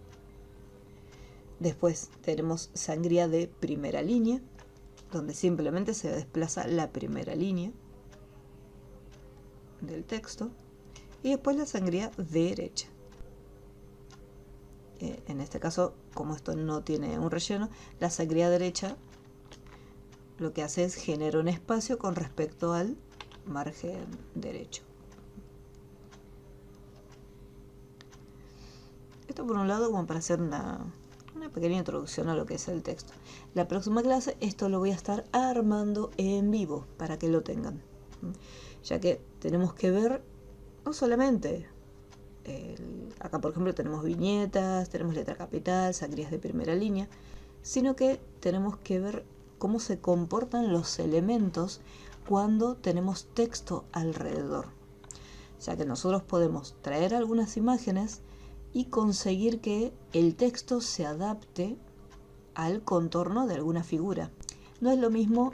Después tenemos sangría de primera línea, donde simplemente se desplaza la primera línea del texto. Y después la sangría derecha. En este caso, como esto no tiene un relleno, la sangría derecha lo que hace es generar un espacio con respecto al margen derecho. Esto por un lado como para hacer una pequeña introducción a lo que es el texto. La próxima clase esto lo voy a estar armando en vivo para que lo tengan, ya que tenemos que ver no solamente acá por ejemplo tenemos viñetas, tenemos letra capital, sangrías de primera línea, sino que tenemos que ver cómo se comportan los elementos cuando tenemos texto alrededor. O sea que nosotros podemos traer algunas imágenes y conseguir que el texto se adapte al contorno de alguna figura. No es lo mismo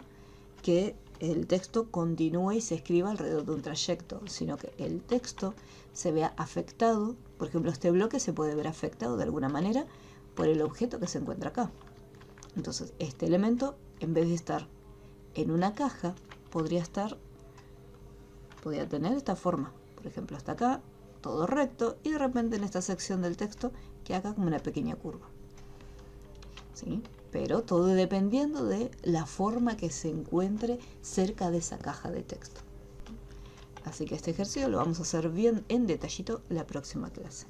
que el texto continúe y se escriba alrededor de un trayecto, sino que el texto se vea afectado. Por ejemplo, este bloque se puede ver afectado de alguna manera por el objeto que se encuentra acá. Entonces, este elemento, en vez de estar en una caja, podría tener esta forma. Por ejemplo, hasta acá, todo recto, y de repente en esta sección del texto que haga como una pequeña curva. ¿Sí? Pero todo dependiendo de la forma que se encuentre cerca de esa caja de texto. Así que este ejercicio lo vamos a hacer bien en detallito la próxima clase.